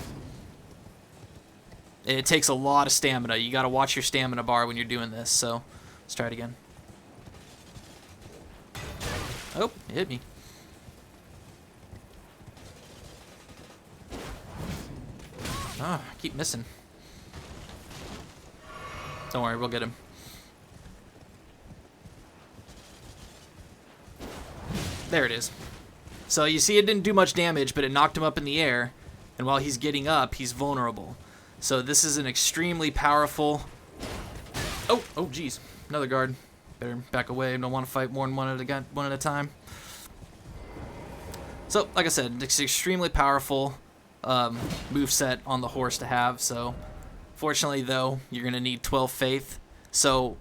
Speaker 1: It takes a lot of stamina. You got to watch your stamina bar when you're doing this. So, let's try it again. Oh, it hit me. Ah, I keep missing. Don't worry, we'll get him. There it is. So you see it didn't do much damage, but it knocked him up in the air. And while he's getting up, he's vulnerable. So this is an extremely powerful... Oh, geez. Another guard. Better back away. Don't want to fight more than one at a time. So, like I said, it's extremely powerful moveset on the horse to have. So, fortunately, though, you're going to need 12 faith. So,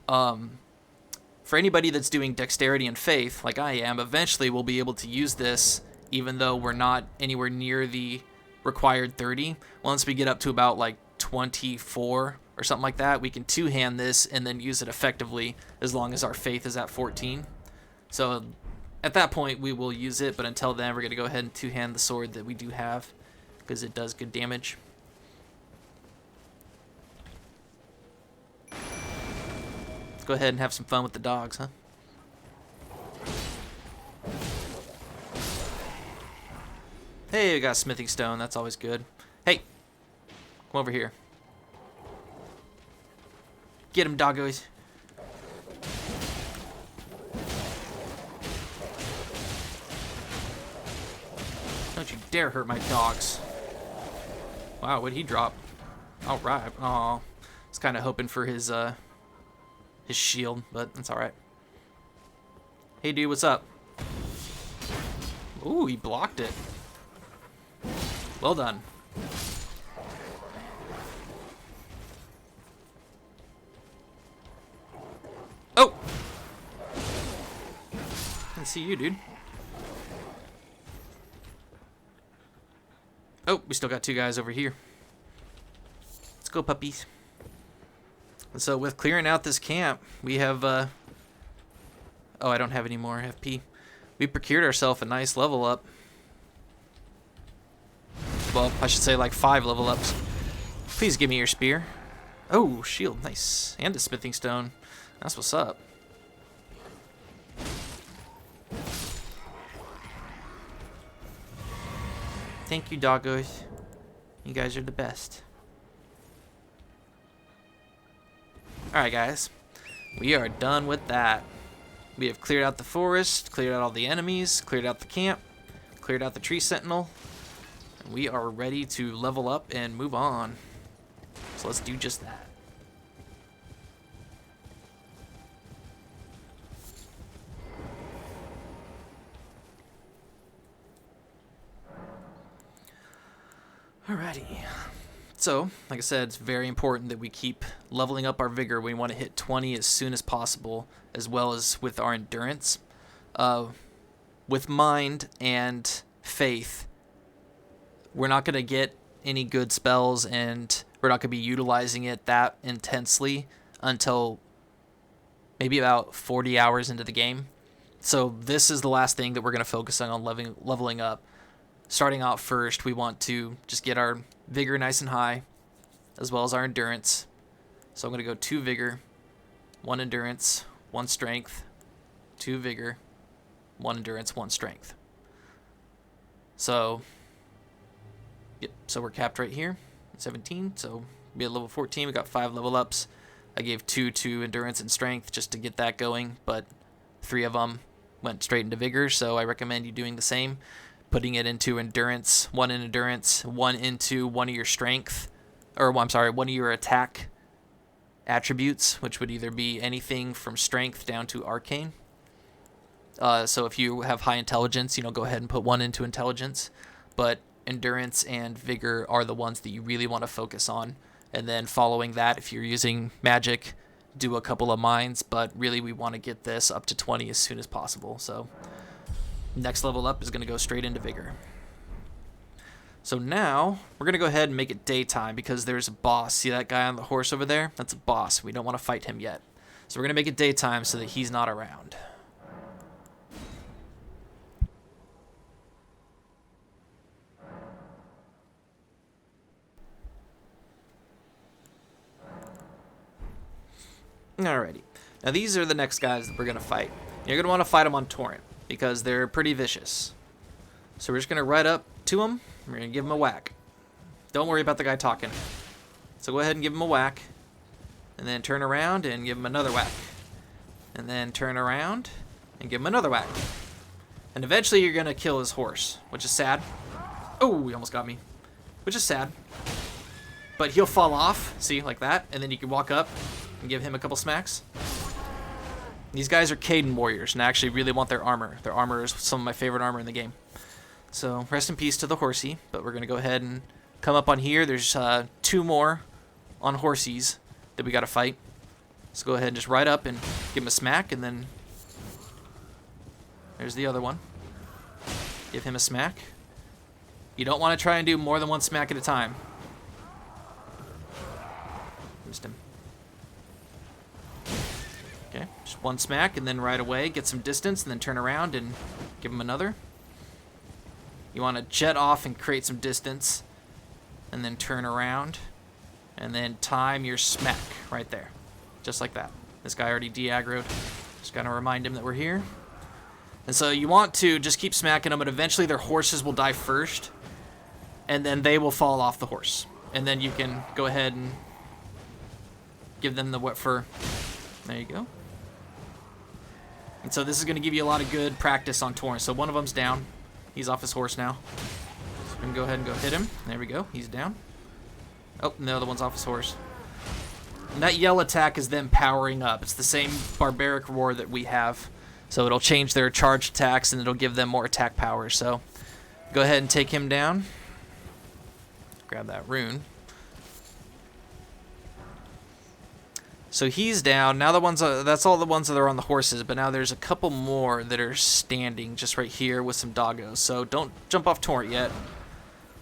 Speaker 1: for anybody that's doing dexterity and faith, like I am, eventually we'll be able to use this, even though we're not anywhere near the required 30. Once we get up to about like 24 or something like that, we can two-hand this and then use it effectively as long as our faith is at 14. So at that point we will use it, but until then we're going to go ahead and two-hand the sword that we do have because it does good damage. Let's go ahead and have some fun with the dogs, huh? Hey, we got a smithing stone. That's always good. Hey, come over here. Get him, doggos. Don't you dare hurt my dogs. Wow, what'd he drop? All right. Aw, I was kind of hoping for his shield, but that's all right. Hey, dude, what's up? Ooh, he blocked it. Well done. Oh! I see you, dude. Oh, we still got two guys over here. Let's go, puppies. So with clearing out this camp, we have... Oh, I don't have any more FP. We procured ourselves a nice level up. Well, I should say like 5 level ups. Please give me your spear. Oh, shield, nice. And a smithing stone. That's what's up. Thank you, doggos. You guys are the best. Alright, guys. We are done with that. We have cleared out the forest, cleared out all the enemies, cleared out the camp, cleared out the tree sentinel. And we are ready to level up and move on. So let's do just that. Alrighty. So, like I said, it's very important that we keep leveling up our vigor. We want to hit 20 as soon as possible, as well as with our endurance. With mind and faith, we're not going to get any good spells, and we're not going to be utilizing it that intensely until maybe about 40 hours into the game. So this is the last thing that we're going to focus on leveling up. Starting out first, we want to just get our vigor nice and high, as well as our endurance. So I'm going to go 2 vigor, 1 endurance, 1 strength, 2 vigor, 1 endurance, 1 strength. So, yep, so we're capped right here, 17. So be at level 14, we got 5 level ups. I gave 2 to endurance and strength just to get that going, but 3 of them went straight into vigor, so I recommend you doing the same. Putting it into endurance, 1 in endurance, 1 into one of your strength, or I'm sorry, 1 of your attack attributes, which would either be anything from strength down to arcane. So if you have high intelligence, go ahead and put 1 into intelligence, but endurance and vigor are the ones that you really want to focus on. And then following that, if you're using magic, do a couple of mines, but really we want to get this up to 20 as soon as possible. So next level up is going to go straight into vigor. So now we're going to go ahead and make it daytime because there's a boss. See that guy on the horse over there? That's a boss. We don't want to fight him yet. So we're going to make it daytime so that he's not around. Alrighty. Now these are the next guys that we're going to fight. You're going to want to fight them on Torrent because they're pretty vicious. So we're just going to ride up to them. We're going to give him a whack. Don't worry about the guy talking. So go ahead and give him a whack. And then turn around and give him another whack. And then turn around and give him another whack. And eventually you're going to kill his horse, which is sad. Oh, he almost got me. Which is sad. But he'll fall off, see, like that. And then you can walk up and give him a couple smacks. These guys are Kaiden warriors, and I actually really want their armor. Their armor is some of my favorite armor in the game. So rest in peace to the horsey, but we're going to go ahead and come up on here. There's 2 more on horsies that we got to fight. So go ahead and just ride up and give him a smack, and then there's the other one. Give him a smack. You don't want to try and do more than 1 smack at a time. Missed him. Okay, just 1 smack, and then right away, get some distance, and then turn around and give him another. You want to jet off and create some distance, and then turn around, and then time your smack right there. Just like that. This guy already de-aggroed. Just got to remind him that we're here. And so you want to just keep smacking them, but eventually their horses will die first, and then they will fall off the horse. And then you can go ahead and give them the wet fur. There you go. And so this is going to give you a lot of good practice on Torrent. So one of them's down. He's off his horse now. So we can go ahead and go hit him. There we go. He's down. Oh, and the other one's off his horse. And that yell attack is them powering up. It's the same barbaric roar that we have. So it'll change their charge attacks, and it'll give them more attack power. So go ahead and take him down. Grab that rune. So he's down. Now the ones that's all the ones that are on the horses, but now there's a couple more that are standing just right here with some doggos. So don't jump off Torrent yet.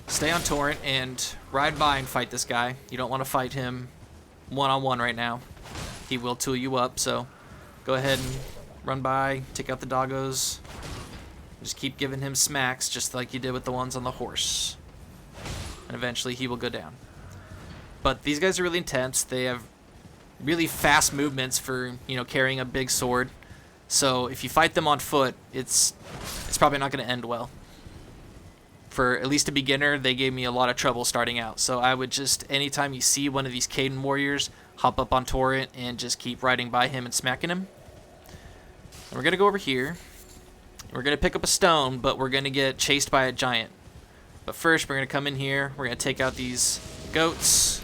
Speaker 1: Stay on Torrent and ride by and fight this guy. You don't want to fight him one-on-one right now. He will tool you up, so go ahead and run by, take out the doggos. Just keep giving him smacks just like you did with the ones on the horse. And eventually he will go down. But these guys are really intense. They have really fast movements for, you know, carrying a big sword. So if you fight them on foot, it's probably not going to end well. For at least a beginner, they gave me a lot of trouble starting out. So I would just, anytime you see one of these Kaiden warriors, hop up on Torrent and just keep riding by him and smacking him. And we're going to go over here. We're going to pick up a stone, but we're going to get chased by a giant. But first, we're going to come in here. We're going to take out these goats.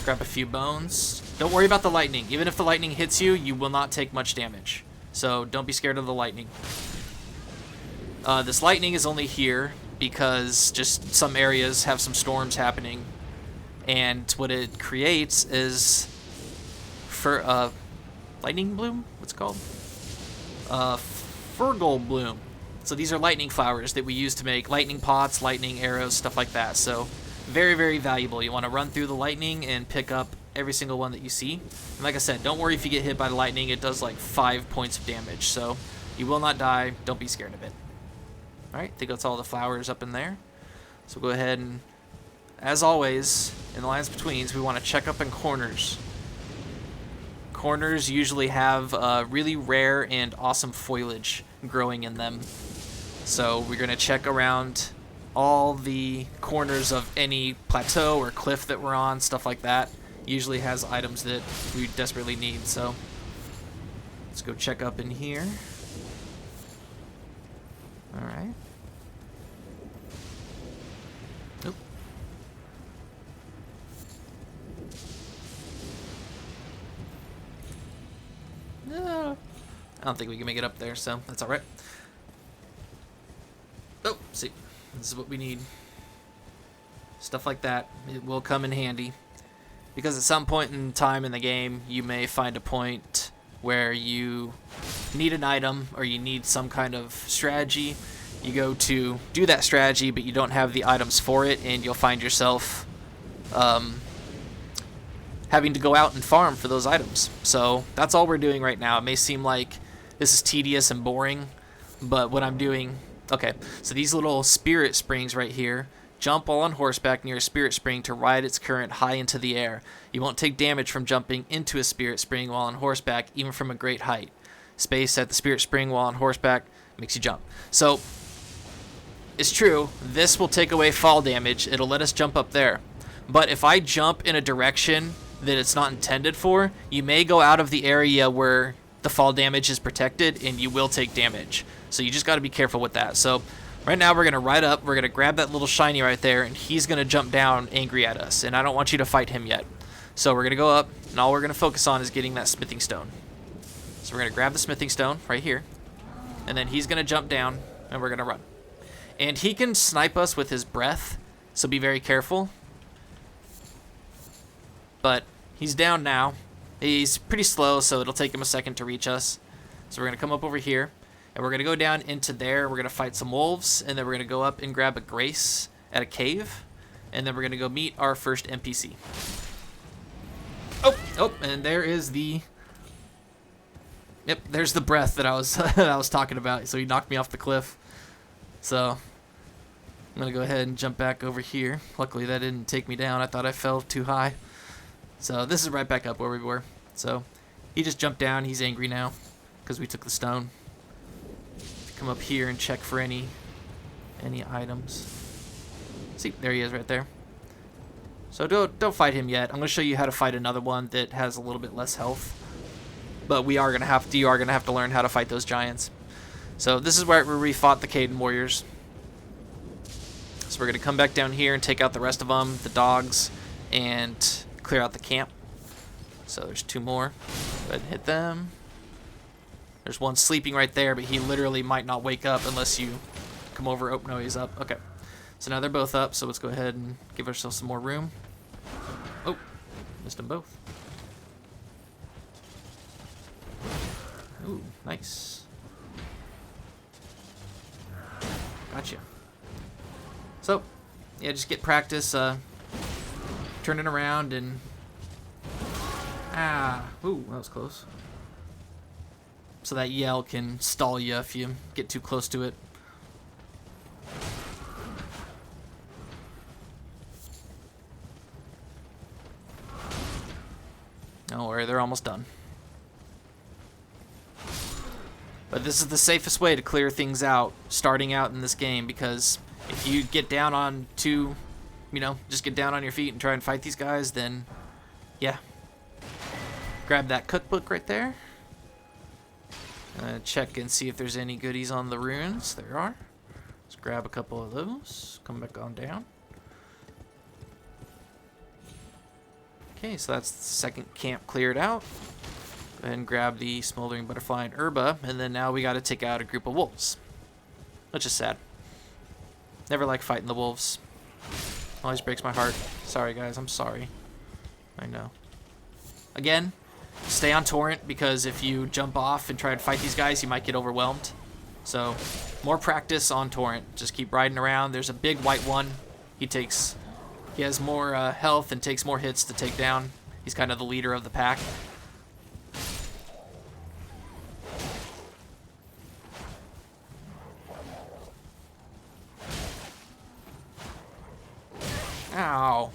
Speaker 1: Grab a few bones. Don't worry about the lightning. Even if the lightning hits you, you will not take much damage. So don't be scared of the lightning. This lightning is only here because just some areas have some storms happening. And what it creates is for lightning bloom? What's it called? Fergal bloom. So these are lightning flowers that we use to make lightning pots, lightning arrows, stuff like that. So very, very valuable. You want to run through the lightning and pick up every single one that you see. And like I said, don't worry if you get hit by the lightning. It does like 5 points of damage. So you will not die. Don't be scared of it. Alright, I think that's all the flowers up in there. So go ahead and, as always, in the lines betweens, we want to check up in corners. Corners usually have really rare and awesome foliage growing in them. So we're going to check around all the corners of any plateau or cliff that we're on, stuff like that. Usually has items that we desperately need, so let's go check up in here. Alright. Nope. No. I don't think we can make it up there, so that's alright. Oh, see. This is what we need. Stuff like that. It will come in handy. because at some point in time in the game, you may find a point where you need an item or you need some kind of strategy. You go to do that strategy, but you don't have the items for it, and you'll find yourself having to go out and farm for those items. So that's all we're doing right now. It may seem like this is tedious and boring, but what I'm doing... Okay, so these little spirit springs right here, jump while on horseback near a spirit spring to ride its current high into the air. You won't take damage from jumping into a spirit spring while on horseback, even from a great height. Space at the spirit spring while on horseback makes you jump. So, it's true, this will take away fall damage. It'll let us jump up there. But if I jump in a direction that it's not intended for, you may go out of the area where the fall damage is protected, and you will take damage. So you just got to be careful with that. So right now we're going to ride up, we're going to grab that little shiny right there, and he's going to jump down angry at us, and I don't want you to fight him yet. So we're going to go up, and all we're going to focus on is getting that smithing stone. So we're going to grab the smithing stone right here, and then he's going to jump down, and we're going to run. And he can snipe us with his breath, so be very careful. But he's down now. He's pretty slow, so it'll take him a second to reach us. So we're going to come up over here, and we're going to go down into there. We're going to fight some wolves, and then we're going to go up and grab a grace at a cave, and then we're going to go meet our first NPC. Oh, and there is the... Yep, there's the breath that I was talking about. So he knocked me off the cliff. So I'm going to go ahead and jump back over here. Luckily that didn't take me down. I thought I fell too high. So this is right back up where we were. So he just jumped down. He's angry now because we took the stone. Come up here and check for any items. See, there he is right there. So don't fight him yet. I'm going to show you how to fight another one that has a little bit less health. But you are going to have to learn how to fight those giants. So this is where we fought the Kaiden warriors. So we're going to come back down here and take out the rest of them, the dogs, and clear out the camp. So there's two more. Go ahead and hit them. There's one sleeping right there, but he literally might not wake up unless you come over. Oh, no, he's up. Okay. So now they're both up, so let's go ahead and give ourselves some more room. Oh, missed them both. Ooh, nice. Gotcha. So, yeah, just get practice turning around and... Ooh, that was close. So that yell can stall you if you get too close to it. Don't worry, they're almost done. But this is the safest way to clear things out, starting out in this game, because if you get down on just get down on your feet and try and fight these guys, then, yeah. Grab that cookbook right there. Check and see if there's any goodies on the runes. There are. Let's grab a couple of those. Come back on down. Okay, so that's the second camp cleared out. Go ahead and grab the smoldering butterfly and herba, and then now we got to take out a group of wolves, which is sad. Never like fighting the wolves. Always breaks my heart. Sorry guys, I'm sorry. I know. Again, stay on Torrent, because if you jump off and try to fight these guys, you might get overwhelmed. So more practice on Torrent. Just keep riding around. There's a big white one. He has more health and takes more hits to take down. He's kind of the leader of the pack. Ow.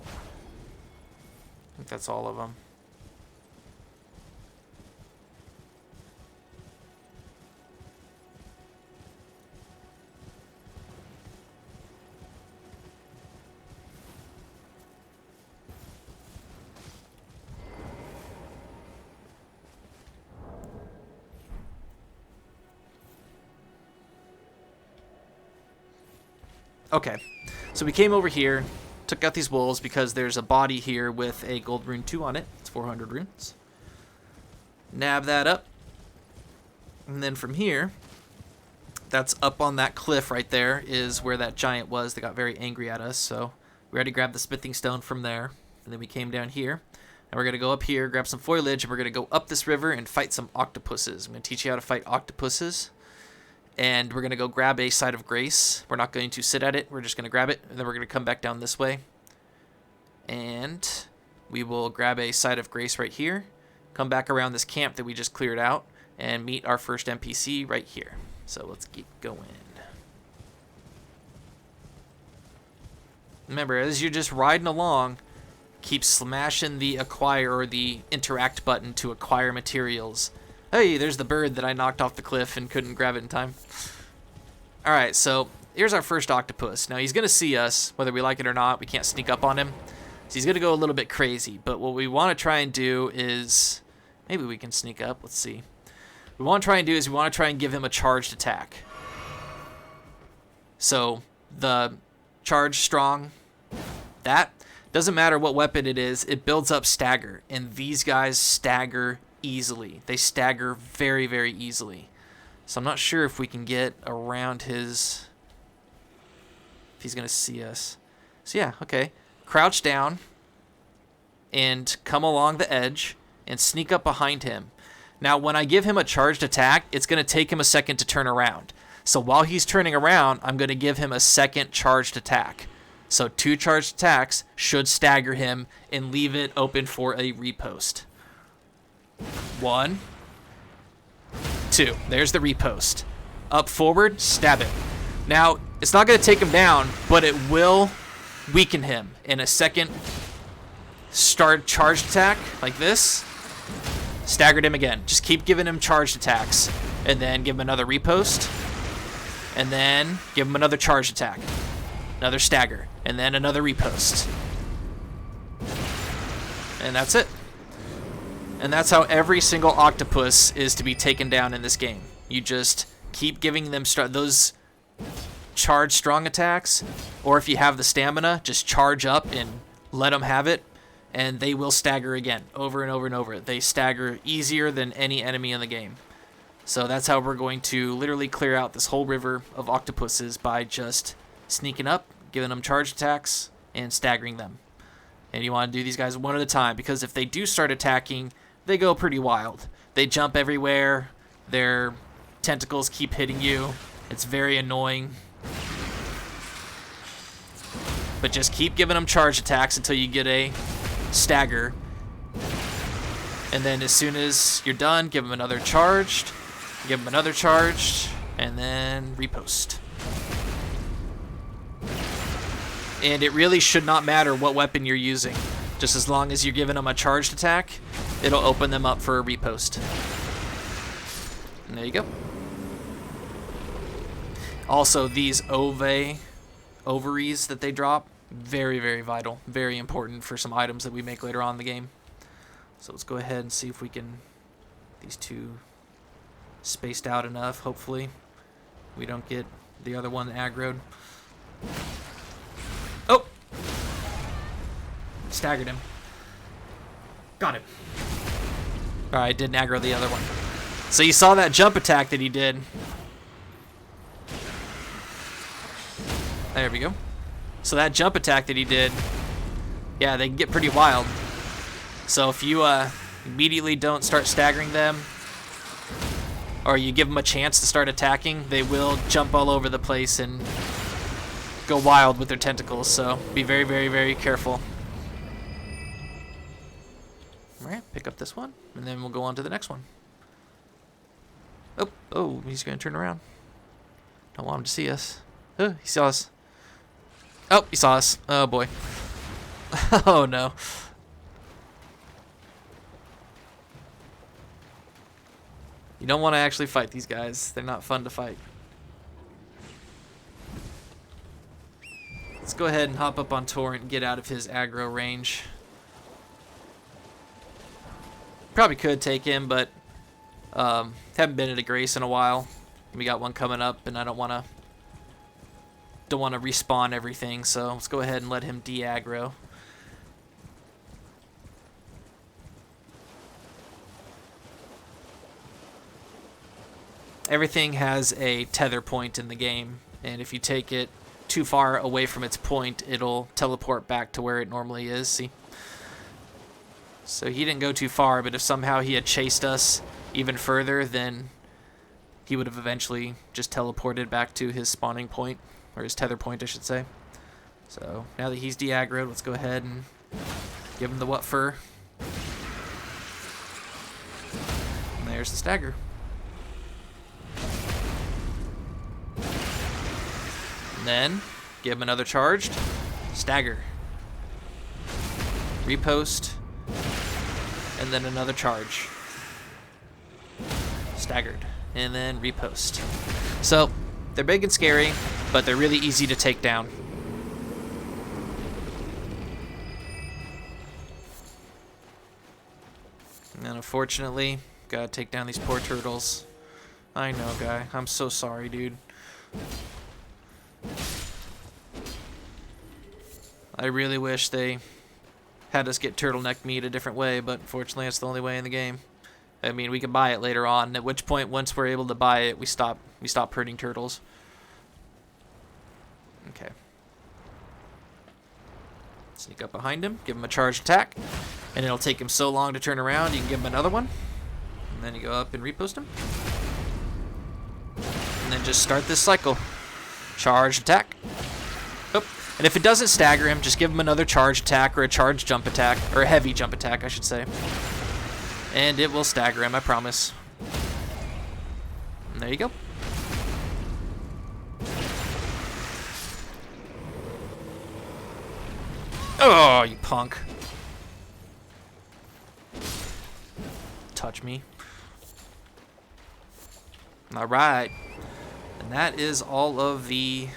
Speaker 1: I think that's all of them. Okay, so we came over here, took out these wolves because there's a body here with a gold rune 2 on it. It's 400 runes. Nab that up. And then from here, that's up on that cliff right there, is where that giant was that got very angry at us. So we already grabbed the smithing stone from there. And then we came down here. And we're going to go up here, grab some foliage, and we're going to go up this river and fight some octopuses. I'm going to teach you how to fight octopuses. And we're going to go grab a Site of Grace. We're not going to sit at it. We're just going to grab it. And then we're going to come back down this way. And we will grab a Site of Grace right here. Come back around this camp that we just cleared out. And meet our first NPC right here. So let's keep going. Remember, as you're just riding along, keep smashing the acquire or the interact button to acquire materials. Hey, there's the bird that I knocked off the cliff and couldn't grab it in time. Alright, so here's our first octopus. Now he's going to see us, whether we like it or not. We can't sneak up on him. So he's going to go a little bit crazy. But what we want to try and do is... Maybe we can sneak up. Let's see. What we want to try and do is we want to try and give him a charged attack. So the charge strong... That doesn't matter what weapon it is, it builds up stagger, and these guys stagger easily. They stagger very, very easily. So I'm not sure if we can get around his... If he's going to see us. So yeah, okay. Crouch down and come along the edge and sneak up behind him. Now, when I give him a charged attack, it's going to take him a second to turn around. So while he's turning around, I'm going to give him a second charged attack. So 2 charged attacks should stagger him and leave it open for a repost. 1, 2. There's the repost. Up forward, stab him. Now, it's not going to take him down, but it will weaken him. In a second start charged attack, like this, staggered him again. Just keep giving him charged attacks. And then give him another repost. And then give him another charged attack. Another stagger. And then another repost. And that's it. And that's how every single octopus is to be taken down in this game. You just keep giving them those charge strong attacks, or if you have the stamina, just charge up and let them have it, and they will stagger again, over and over and over. They stagger easier than any enemy in the game. So that's how we're going to literally clear out this whole river of octopuses by just sneaking up, giving them charge attacks, and staggering them. And you want to do these guys one at a time, because if they do start attacking, they go pretty wild. They jump everywhere. Their tentacles keep hitting you. It's very annoying. But just keep giving them charge attacks until you get a stagger. And then as soon as you're done, give them another charged. Give them another charged. And then repost. And it really should not matter what weapon you're using. Just as long as you're giving them a charged attack, it'll open them up for a repost. And there you go. Also, these ovaries that they drop, very, very vital. Very important for some items that we make later on in the game. So let's go ahead and see if we can... These two spaced out enough, hopefully. We don't get the other one aggroed. Oh! Staggered him. Got him. Alright, didn't aggro the other one. So you saw that jump attack that he did. There we go. So that jump attack that he did, yeah, they can get pretty wild. So if you immediately don't start staggering them, or you give them a chance to start attacking, they will jump all over the place and go wild with their tentacles. So be very, very, very careful. Alright, pick up this one, and then we'll go on to the next one. Oh, he's going to turn around. Don't want him to see us. Oh, he saw us. Oh, he saw us. Oh, boy. Oh, no. You don't want to actually fight these guys. They're not fun to fight. Let's go ahead and hop up on Torrent and get out of his aggro range. Probably could take him, but haven't been at a Grace in a while. We got one coming up, and I don't want to respawn everything, so let's go ahead and let him de-aggro. Everything has a tether point in the game, and if you take it too far away from its point, it'll teleport back to where it normally is. See? So he didn't go too far, but if somehow he had chased us even further, then he would have eventually just teleported back to his spawning point, or his tether point, I should say. So now that he's de-aggroed, let's go ahead and give him the what fur. And there's the stagger. And then give him another charged stagger. Repost. And then another charge. Staggered. And then repost. So they're big and scary, but they're really easy to take down. And unfortunately, gotta take down these poor turtles. I know, guy. I'm so sorry, dude. I really wish they had us get turtleneck meat a different way, but unfortunately that's the only way in the game. I mean, we can buy it later on, at which point, once we're able to buy it, we stop hurting turtles. Okay. Sneak up behind him, give him a charged attack, and it'll take him so long to turn around, you can give him another one. And then you go up and repost him. And then just start this cycle. Charged attack. Oh. And if it doesn't stagger him, just give him another charge attack or a charge jump attack, or a heavy jump attack, I should say. And it will stagger him, I promise. And there you go. Oh, you punk. Touch me. Alright. And that is all of the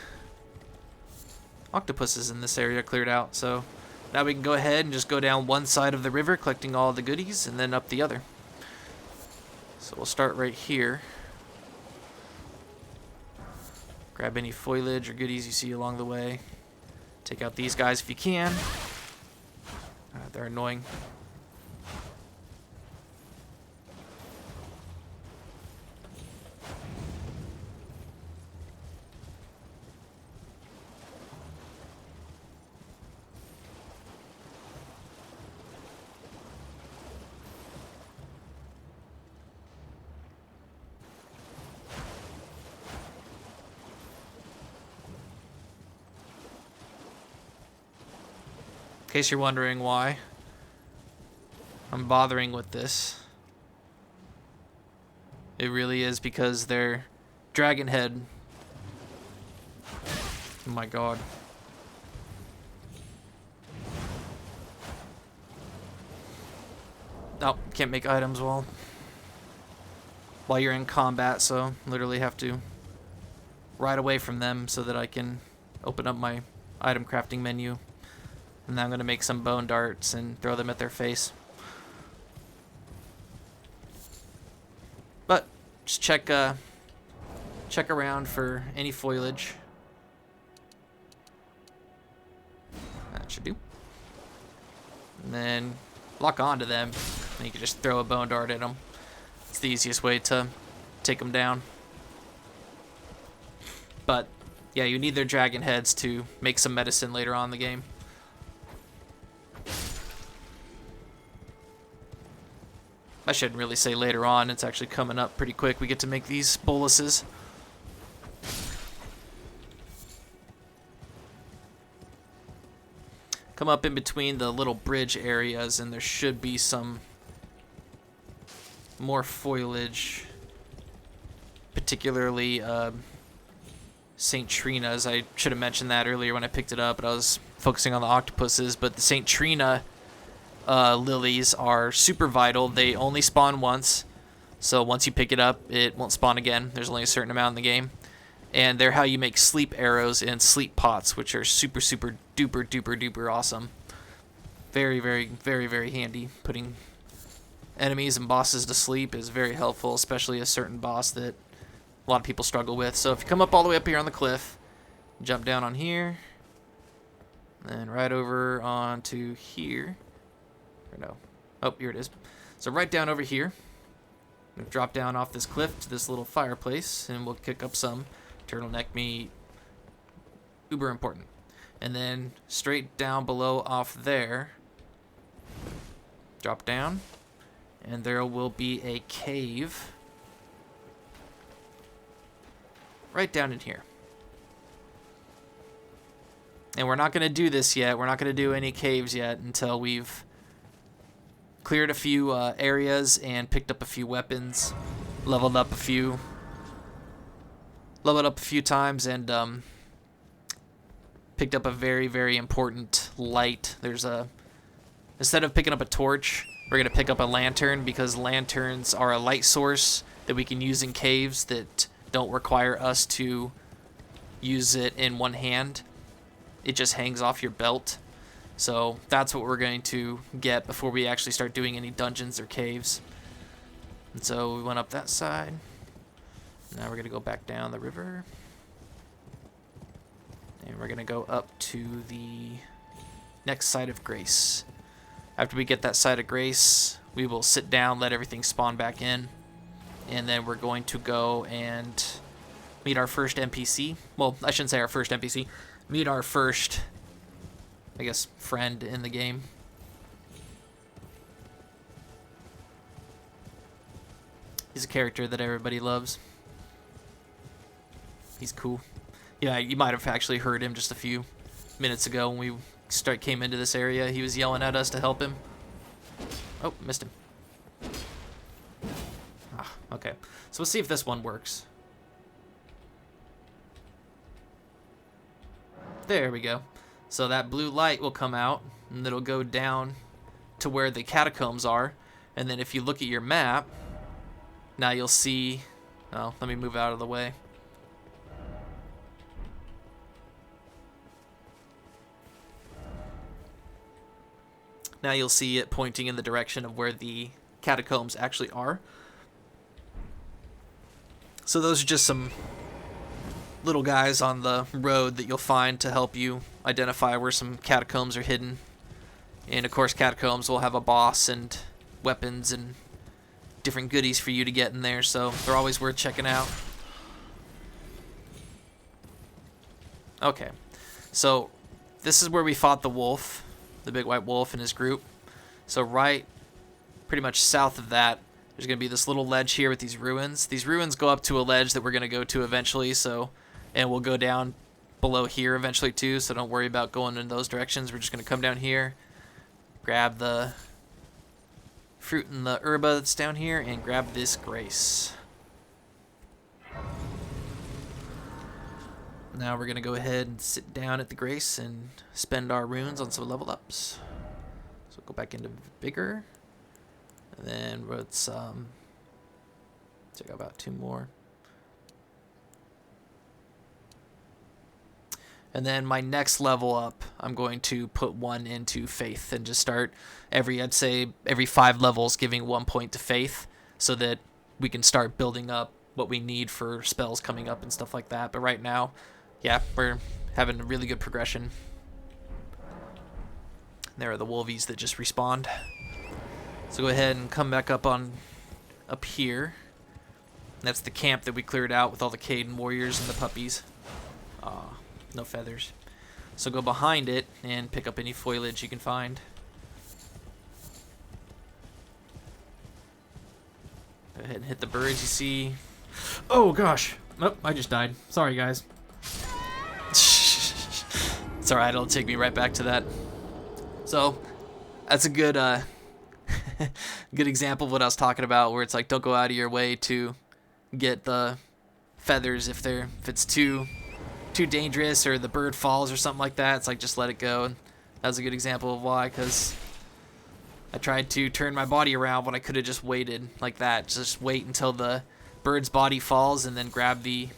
Speaker 1: octopuses in this area cleared out. So now we can go ahead and just go down one side of the river collecting all the goodies and then up the other. So we'll start right here. Grab any foliage or goodies you see along the way. Take out these guys if you can. They're annoying. In case you're wondering why I'm bothering with this, it really is because their dragon head. Oh my god. Oh, can't make items while you're in combat, so literally have to ride away from them so that I can open up my item crafting menu. And now I'm going to make some bone darts and throw them at their face. But just check around for any foliage. That should do. And then lock onto them. And you can just throw a bone dart at them. It's the easiest way to take them down. But yeah, you need their dragon heads to make some medicine later on in the game. I shouldn't really say later on, it's actually coming up pretty quick. We get to make these boluses. Come up in between the little bridge areas and there should be some more foliage. Particularly St. Trina's. I should have mentioned that earlier when I picked it up, but I was focusing on the octopuses. But the St. Trina lilies are super vital. They only spawn once, so once you pick it up it won't spawn again. There's only a certain amount in the game, and they're how you make sleep arrows and sleep pots, which are super duper awesome. Very handy. Putting enemies and bosses to sleep is very helpful, especially a certain boss that a lot of people struggle with. So if you come up all the way up here on the cliff, jump down on here, and right over onto here. No. Oh, here it is. So right down over here. We'll drop down off this cliff to this little fireplace, and we'll kick up some turtleneck meat. Uber important. And then straight down below off there, Drop down. And there will be a cave right down in here. And we're not going to do this yet. We're not going to do any caves yet until we've cleared a few areas and picked up a few weapons, leveled up a few times, and picked up a very, very important light. Instead of picking up a torch, we're going to pick up a lantern, because lanterns are a light source that we can use in caves that don't require us to use it in one hand. It just hangs off your belt. So that's what we're going to get before we actually start doing any dungeons or caves. And so we went up that side. Now we're going to go back down the river. And we're going to go up to the next site of grace. After we get that site of grace, we will sit down, let everything spawn back in, and then we're going to go and meet our first NPC. Well, I shouldn't say our first NPC. Meet our first, I guess, friend in the game. He's a character that everybody loves. He's cool. Yeah, you might have actually heard him just a few minutes ago when we came into this area. He was yelling at us to help him. Oh, missed him. Okay. So we'll see if this one works. There we go. So that blue light will come out, and it'll go down to where the catacombs are. And then if you look at your map, now you'll see... Oh, let me move out of the way. Now you'll see it pointing in the direction of where the catacombs actually are. So those are just some little guys on the road that you'll find to help you identify where some catacombs are hidden. And of course, catacombs will have a boss and weapons and different goodies for you to get in there, so they're always worth checking out. Okay, so this is where we fought the wolf, the big white wolf and his group. So right pretty much south of that, there's going to be this little ledge here with these ruins. These ruins go up to a ledge that we're going to go to eventually, and we'll go down below here eventually too, so don't worry about going in those directions. We're just going to come down here, grab the fruit and the herba that's down here, and grab this grace. Now we're going to go ahead and sit down at the grace and spend our runes on some level ups. So go back into vigor. And then let's check out about 2 more. And then my next level up, I'm going to put 1 into faith and just start I'd say every 5 levels giving 1 point to faith, so that we can start building up what we need for spells coming up and stuff like that. But right now, yeah, we're having a really good progression. There are the wolvies that just respawned. So go ahead and come back up here. That's the camp that we cleared out with all the Kaiden warriors and the puppies. No feathers. So go behind it and pick up any foliage you can find. Go ahead and hit the birds you see. Oh gosh. Oh, I just died. Sorry guys. It's alright, it'll take me right back to that. So that's a good good example of what I was talking about, where it's like, don't go out of your way to get the feathers if it's too dangerous, or the bird falls or something like that. It's like, just let it go. And that was a good example of why, because I tried to turn my body around when I could have just waited like that. Just wait until the bird's body falls and then grab the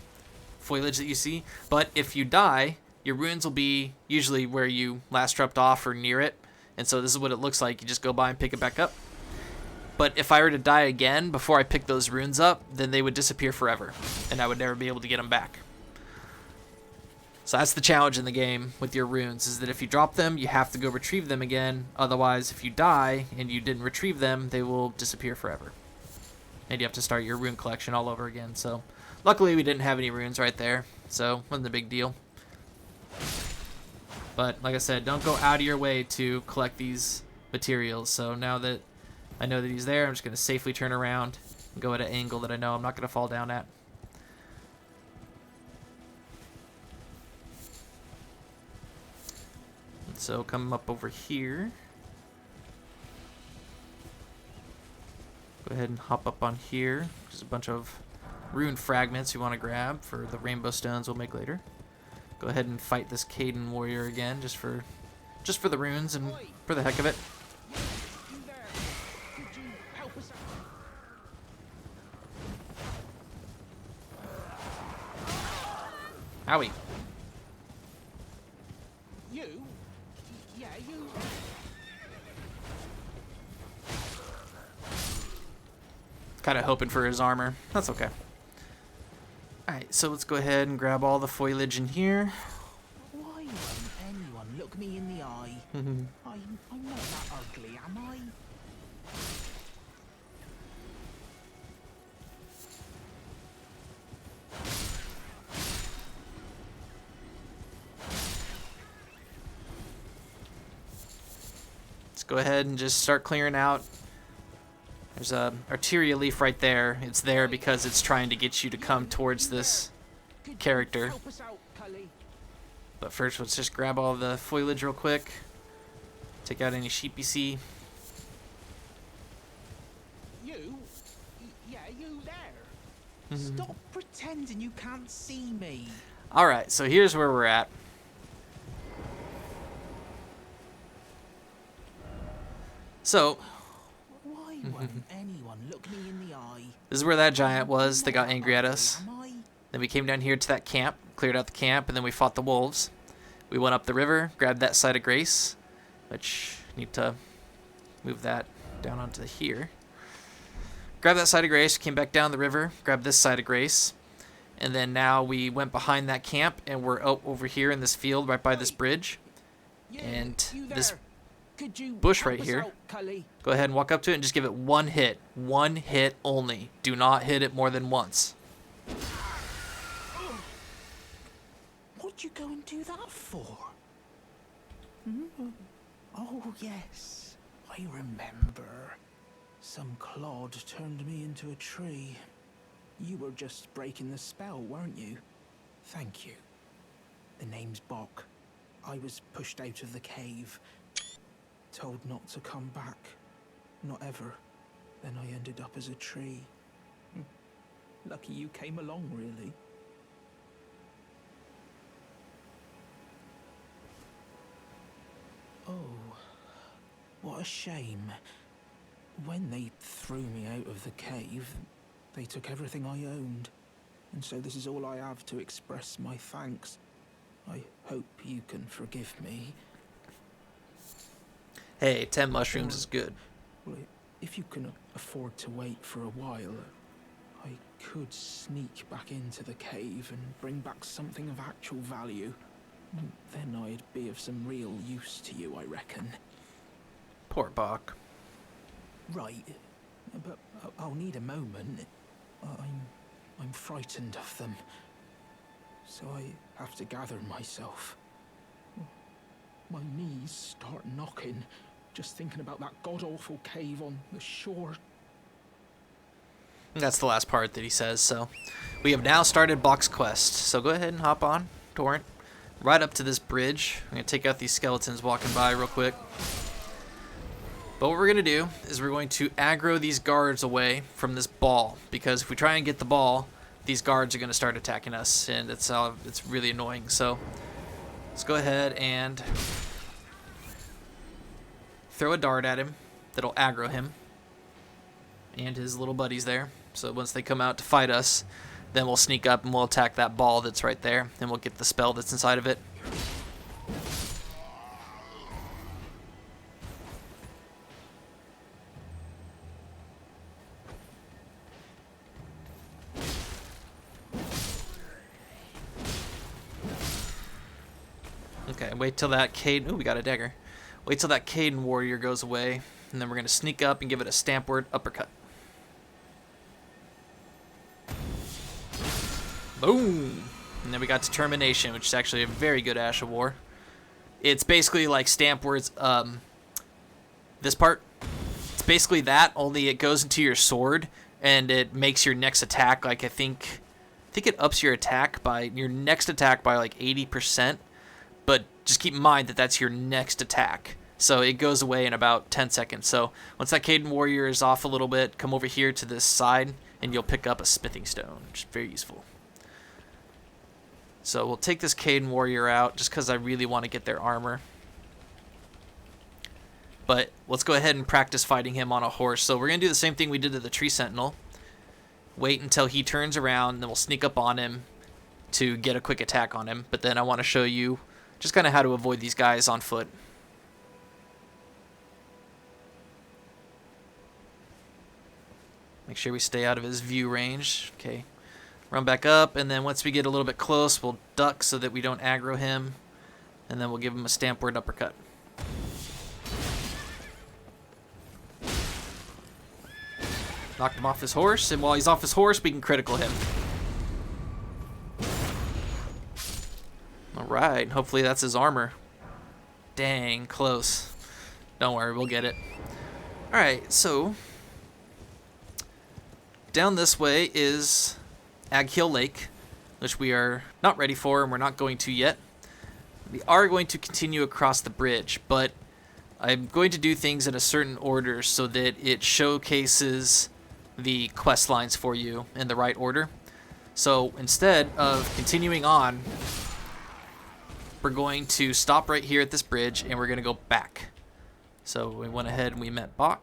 Speaker 1: foliage that you see. But if you die, your runes will be usually where you last dropped off or near it. And so this is what it looks like. You just go by and pick it back up. But if I were to die again before I pick those runes up, then they would disappear forever, and I would never be able to get them back. So that's the challenge in the game with your runes, is that if you drop them, you have to go retrieve them again. Otherwise, if you die and you didn't retrieve them, they will disappear forever. And you have to start your rune collection all over again. So luckily we didn't have any runes right there, so wasn't a big deal. But like I said, don't go out of your way to collect these materials. So now that I know that he's there. I'm just going to safely turn around and go at an angle that I know I'm not going to fall down at. And so come up over here. Go ahead and hop up on here. There's a bunch of rune fragments you want to grab for the rainbow stones we'll make later. Go ahead and fight this Kaiden warrior again, just for the runes and for the heck of it. Owie.
Speaker 3: You? Yeah, you.
Speaker 1: Kind of hoping for his armor. That's okay. Alright, so let's go ahead and grab all the foliage in here.
Speaker 3: Why won't anyone look me in the eye? I'm not that ugly, am I?
Speaker 1: Let's go ahead and just start clearing out. There's a arteria leaf right there. It's there because it's trying to get you to come towards this character.
Speaker 3: Help us out, Cully.
Speaker 1: But first, let's just grab all the foliage real quick. Take out any sheep you see.
Speaker 3: You? Yeah, you there. Stop pretending you can't see me.
Speaker 1: Alright, so here's where we're at. So,
Speaker 3: Why won't anyone look me in the eye?
Speaker 1: this is where that giant was that got angry at us.
Speaker 3: Am I?
Speaker 1: Then we came down here to that camp, cleared out the camp, and then we fought the wolves. We went up the river, grabbed that site of grace, which need to move that down onto here. Grabbed that site of grace, came back down the river, grabbed this site of grace, and then now we went behind that camp, and we're over here in this field right by this bridge.
Speaker 3: You,
Speaker 1: And
Speaker 3: you
Speaker 1: this
Speaker 3: there. Could you
Speaker 1: bush
Speaker 3: help
Speaker 1: right
Speaker 3: us
Speaker 1: here.
Speaker 3: out, Cully?
Speaker 1: Go ahead and walk up to it and just give it one hit. One hit only. Do not hit it more than once.
Speaker 3: What'd you go and do that for? Oh, yes. I remember. Some clod turned me into a tree. You were just breaking the spell, weren't you? Thank you. The name's Boc. I was pushed out of the cave. Told not to come back. Not ever. Then I ended up as a tree. Lucky you came along, really. Oh, what a shame. When they threw me out of the cave, they took everything I owned. And so this is all I have to express my thanks. I hope you can forgive me.
Speaker 1: Hey, 10 mushrooms is good.
Speaker 3: Well, if you can afford to wait for a while, I could sneak back into the cave and bring back something of actual value. Then I'd be of some real use to you, I reckon.
Speaker 1: Poor Boc.
Speaker 3: Right, but I'll need a moment. I'm frightened of them, so I have to gather myself. My knees start knocking, just thinking about that god-awful cave on the shore.
Speaker 1: That's the last part that he says, so we have now started Boc's quest. So go ahead and hop on, Torrent, right up to this bridge. I'm going to take out these skeletons walking by real quick. But what we're going to do is we're going to aggro these guards away from this ball, because if we try and get the ball, these guards are going to start attacking us, and it's really annoying. So let's go ahead and throw a dart at him that'll aggro him and his little buddies there. So once they come out to fight us, then we'll sneak up and we'll attack that ball that's right there, and we'll get the spell that's inside of it. Okay, wait till that Kaiden... Ooh, we got a dagger. Wait till that Kaiden warrior goes away, and then we're going to sneak up and give it a stampward uppercut. Boom! And then we got Determination, which is actually a very good Ash of War. It's basically like Stampward's, this part. It's basically that, only it goes into your sword, and it makes your next attack, like, I think it ups your next attack by like 80%, but just keep in mind that that's your next attack. So it goes away in about 10 seconds. So once that Kaiden Warrior is off a little bit, come over here to this side, and you'll pick up a smithing stone, which is very useful. So we'll take this Kaiden Warrior out, just because I really want to get their armor. But let's go ahead and practice fighting him on a horse. So we're going to do the same thing we did to the Tree Sentinel. Wait until he turns around, then we'll sneak up on him to get a quick attack on him. But then I want to show you just kind of how to avoid these guys on foot. Make sure we stay out of his view range. Okay. Run back up, and then once we get a little bit close, we'll duck so that we don't aggro him. And then we'll give him a stampward uppercut. Knocked him off his horse, and while he's off his horse, we can critical him. Alright, hopefully that's his armor. Dang, close. Don't worry, we'll get it. Alright, so down this way is Aghill Lake, which we are not ready for, and we're not going to yet. We are going to continue across the bridge, but I'm going to do things in a certain order so that it showcases the quest lines for you in the right order. So instead of continuing on, we're going to stop right here at this bridge, and we're going to go back. So we went ahead and we met Boc,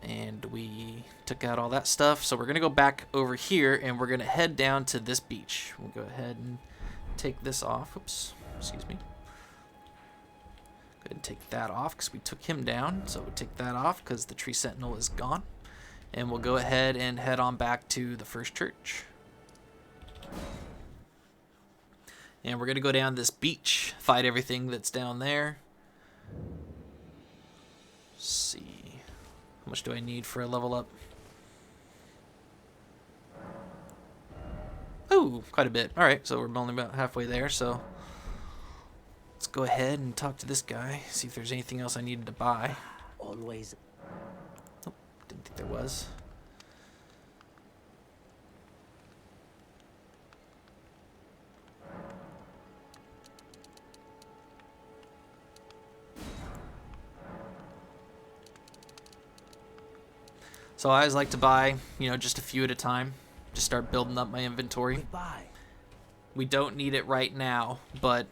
Speaker 1: and we took out all that stuff. So we're going to go back over here, and we're going to head down to this beach. We'll go ahead and take this off. Oops, excuse me. Go ahead and take that off because we took him down. So we'll take that off because the Tree Sentinel is gone. And we'll go ahead and head on back to the first church. And we're going to go down this beach, fight everything that's down there. Let's see. How much do I need for a level up? Oh, quite a bit. Alright, so we're only about halfway there, so let's go ahead and talk to this guy, see if there's anything else I needed to buy.
Speaker 4: Always.
Speaker 1: Nope, didn't think there was. So I always like to buy, just a few at a time. Just start building up my inventory.
Speaker 4: Goodbye.
Speaker 1: We don't need it right now, but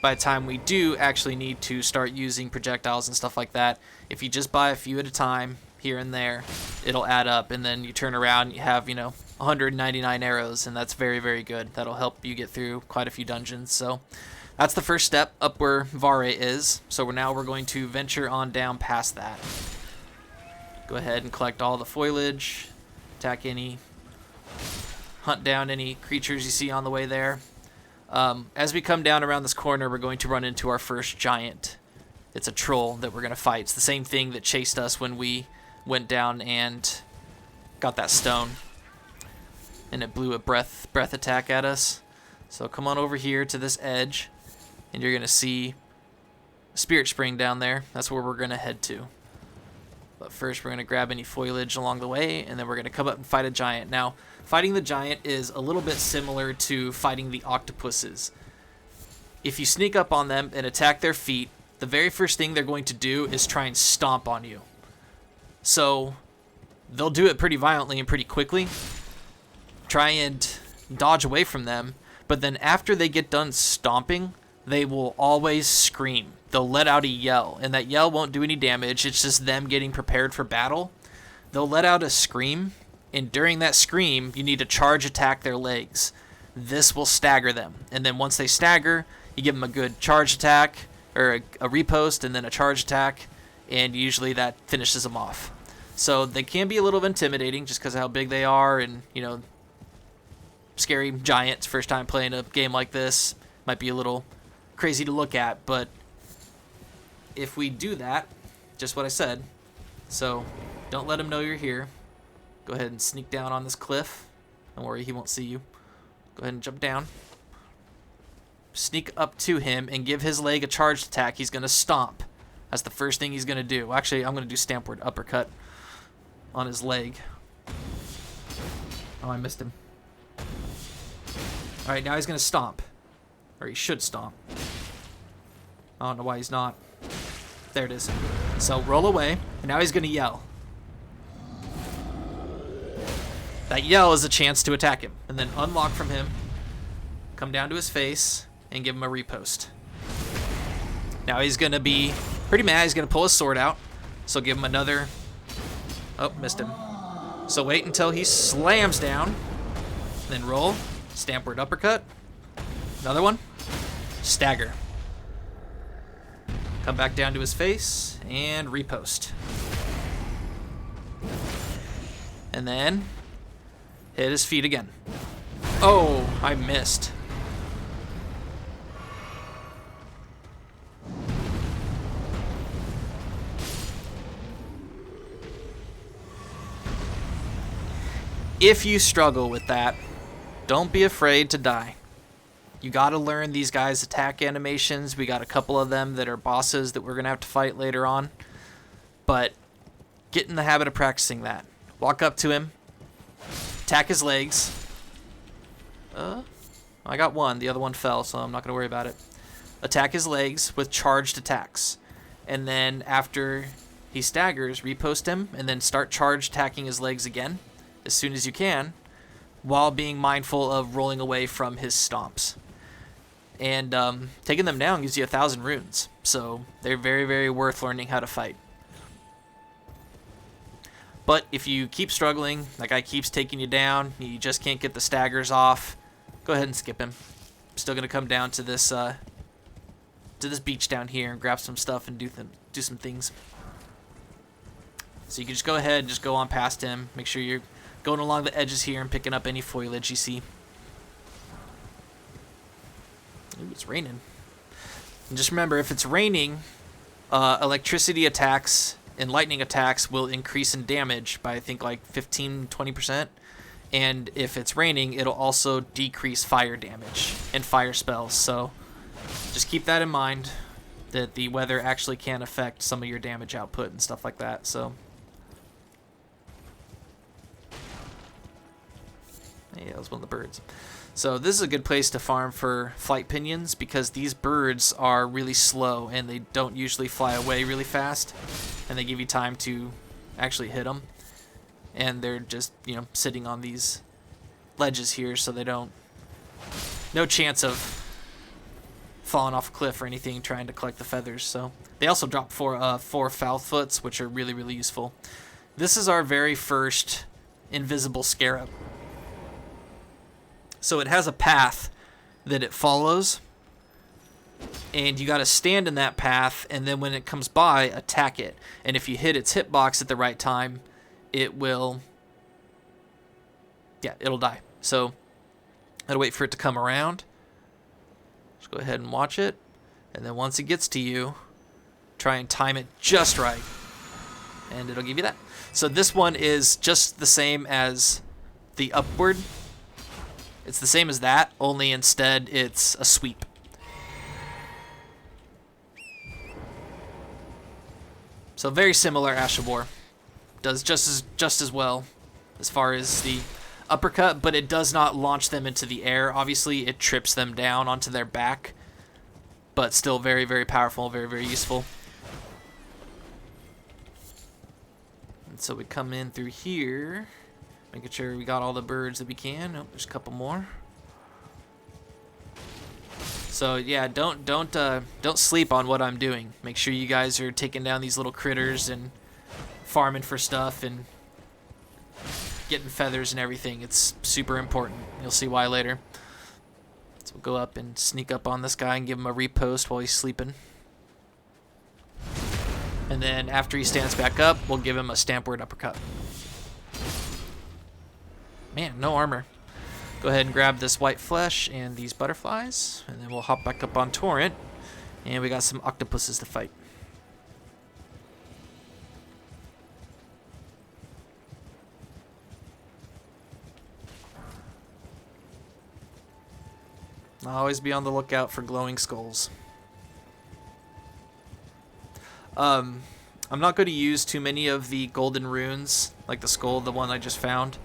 Speaker 1: by the time we do actually need to start using projectiles and stuff like that, if you just buy a few at a time, here and there, it'll add up, and then you turn around and you have, 199 arrows, and that's very, very good. That'll help you get through quite a few dungeons. So that's the first step up where Vare is. So now we're going to venture on down past that. Go ahead and collect all the foliage, attack hunt down any creatures you see on the way there. As we come down around this corner, we're going to run into our first giant. It's a troll that we're going to fight. It's the same thing that chased us when we went down and got that stone. And it blew a breath attack at us. So come on over here to this edge, and you're going to see a spirit spring down there. That's where we're going to head to. But first we're going to grab any foliage along the way, and then we're going to come up and fight a giant. Now, fighting the giant is a little bit similar to fighting the octopuses. If you sneak up on them and attack their feet, the very first thing they're going to do is try and stomp on you. So they'll do it pretty violently and pretty quickly. Try and dodge away from them, but then after they get done stomping, they will always scream. They'll let out a yell, and that yell won't do any damage. It's just them getting prepared for battle. They'll let out a scream, and during that scream, you need to charge attack their legs. This will stagger them, and then once they stagger, you give them a good charge attack, or a repost, and then a charge attack, and usually that finishes them off. So they can be a little intimidating just because of how big they are, and, scary giants. First time playing a game like this might be a little crazy to look at, but if we do that, just what I said, so don't let him know you're here. Go ahead and sneak down on this cliff. Don't worry, he won't see you. Go ahead and jump down. Sneak up to him and give his leg a charged attack. He's going to stomp. That's the first thing he's going to do. Actually, I'm going to do Stampward Uppercut on his leg. Oh, I missed him. Alright, now he's going to stomp. Or he should stomp. I don't know why he's not. There it is. So roll away, and now he's going to yell. That yell is a chance to attack him, and then unlock from him, come down to his face, and give him a repost. Now he's going to be pretty mad. He's going to pull his sword out, so give him another... Oh, missed him. So wait until he slams down, then roll, Stampward Uppercut, another one, stagger. Come back down to his face, and repost. And then hit his feet again. Oh, I missed. If you struggle with that, don't be afraid to die. You gotta learn these guys' attack animations. We got a couple of them that are bosses that we're gonna have to fight later on. But get in the habit of practicing that. Walk up to him, attack his legs. I got one. The other one fell, so I'm not gonna worry about it. Attack his legs with charged attacks. And then after he staggers, repost him, and then start charge attacking his legs again as soon as you can, while being mindful of rolling away from his stomps. And taking them down gives you 1,000 runes, so they're very, very worth learning how to fight. But if you keep struggling, that guy keeps taking you down, you just can't get the staggers off, go ahead and skip him. I'm still gonna come down to this beach down here and grab some stuff and do some things. So you can just go ahead and just go on past him. Make sure you're going along the edges here and picking up any foliage you see. Ooh, it's raining. And just remember, if it's raining, electricity attacks and lightning attacks will increase in damage by, I think, like 15-20%. And if it's raining, it'll also decrease fire damage and fire spells. So just keep that in mind, that the weather actually can affect some of your damage output and stuff like that. So yeah, that was one of the birds. So this is a good place to farm for flight pinions, because these birds are really slow and they don't usually fly away really fast, and they give you time to actually hit them. And they're just, you know, sitting on these ledges here, so they don't, no chance of falling off a cliff or anything trying to collect the feathers. So they also drop four foulfoots, which are really, really useful. This is our very first invisible scarab. So it has a path that it follows, and you got to stand in that path, and then when it comes by, attack it. And if you hit its hitbox at the right time, it will, yeah, it'll die. So gotta wait for it to come around. Just go ahead and watch it, and then once it gets to you, try and time it just right, and it'll give you that. So this one is just the same as the upward. It's the same as that, only instead it's a sweep. So very similar Ash of War. Does just as well as far as the uppercut, but it does not launch them into the air. Obviously, it trips them down onto their back, but still very, very powerful, very, very useful. And so we come in through here, making sure we got all the birds that we can. Oh, there's a couple more. So yeah, don't sleep on what I'm doing. Make sure you guys are taking down these little critters and farming for stuff and getting feathers and everything. It's super important. You'll see why later. So we'll go up and sneak up on this guy and give him a repost while he's sleeping. And then after he stands back up, we'll give him a Stampward Uppercut. Man, no armor. Go ahead and grab this white flesh and these butterflies, and then we'll hop back up on Torrent, and we got some octopuses to fight. Always be on the lookout for glowing skulls. I'm not going to use too many of the golden runes, like the skull, the one I just found,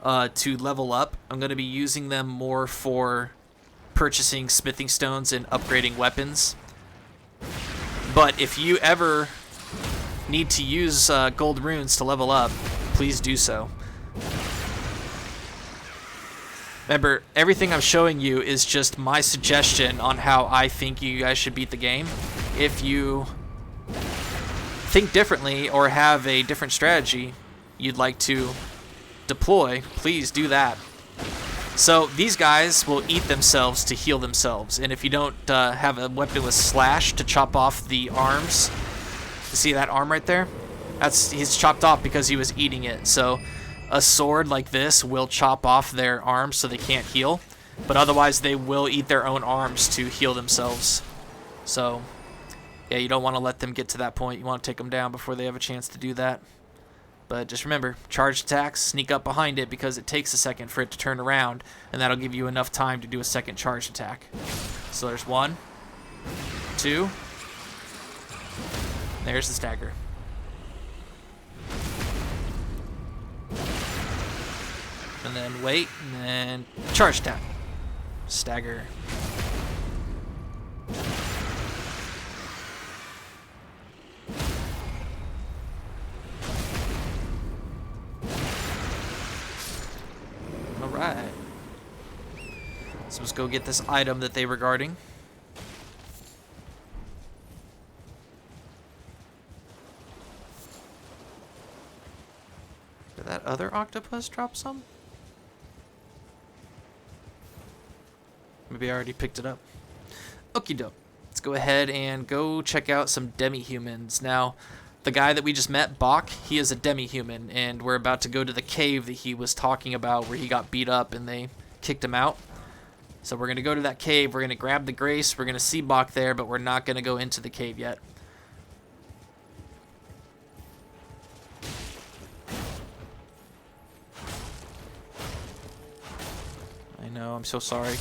Speaker 1: to level up. I'm going to be using them more for purchasing smithing stones and upgrading weapons. But if you ever need to use gold runes to level up, please do so. Remember, everything I'm showing you is just my suggestion on how I think you guys should beat the game. If you think differently or have a different strategy you'd like to deploy, please do that. So these guys will eat themselves to heal themselves, and if you don't have a weapon with slash to chop off the arms, you see that arm right there? He's chopped off because he was eating it. So a sword like this will chop off their arms so they can't heal, but otherwise they will eat their own arms to heal themselves. So yeah, you don't want to let them get to that point. You want to take them down before they have a chance to do that. But just remember, charged attacks, sneak up behind it because it takes a second for it to turn around, and that'll give you enough time to do a second charged attack. So there's 1, 2, there's the stagger. And then wait, and then charge attack. Stagger. Alright. So let's go get this item that they were guarding. Did that other octopus drop some? Maybe I already picked it up. Okie doke. Let's go ahead and go check out some demi-humans. Now, the guy that we just met, Boc, he is a demi-human, and we're about to go to the cave that he was talking about where he got beat up and they kicked him out. So we're going to go to that cave, we're going to grab the grace, we're going to see Boc there, but we're not going to go into the cave yet. I know, I'm so sorry.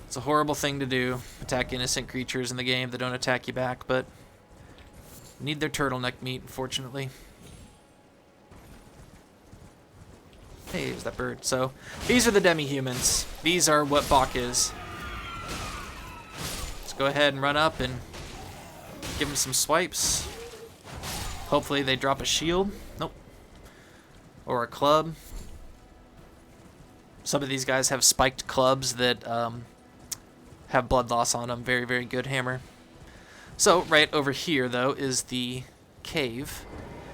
Speaker 1: It's a horrible thing to do, attack innocent creatures in the game that don't attack you back, but need their turtleneck meat, unfortunately. Hey, there's that bird. So, these are the demi-humans. These are what Boc is. Let's go ahead and run up and give them some swipes. Hopefully they drop a shield. Nope. Or a club. Some of these guys have spiked clubs that have blood loss on them. Very, very good hammer. So, right over here, though, is the cave.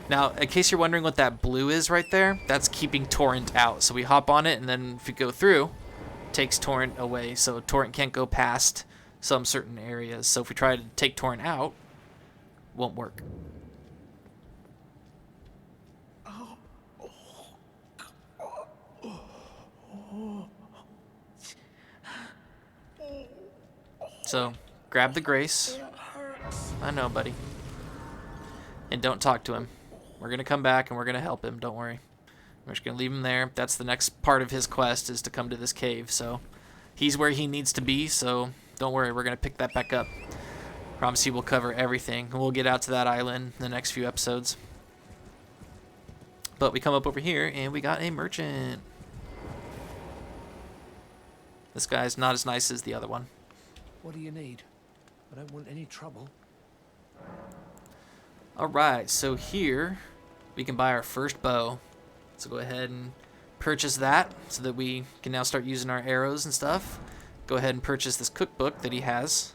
Speaker 1: Now, in case you're wondering what that blue is right there, that's keeping Torrent out. So we hop on it, and then if you go through, it takes Torrent away. So Torrent can't go past some certain areas. So if we try to take Torrent out, it won't work. So, grab the grace. I know, buddy. And don't talk to him. We're going to come back and we're going to help him. Don't worry. We're just going to leave him there. That's the next part of his quest, is to come to this cave. So, he's where he needs to be. So, don't worry. We're going to pick that back up. Promise you we'll cover everything. We'll get out to that island in the next few episodes. But we come up over here and we got a merchant. This guy's not as nice as the other one.
Speaker 3: What do you need? I don't want any trouble.
Speaker 1: Alright, so here we can buy our first bow. So go ahead and purchase that so that we can now start using our arrows and stuff. Go ahead and purchase this cookbook that he has.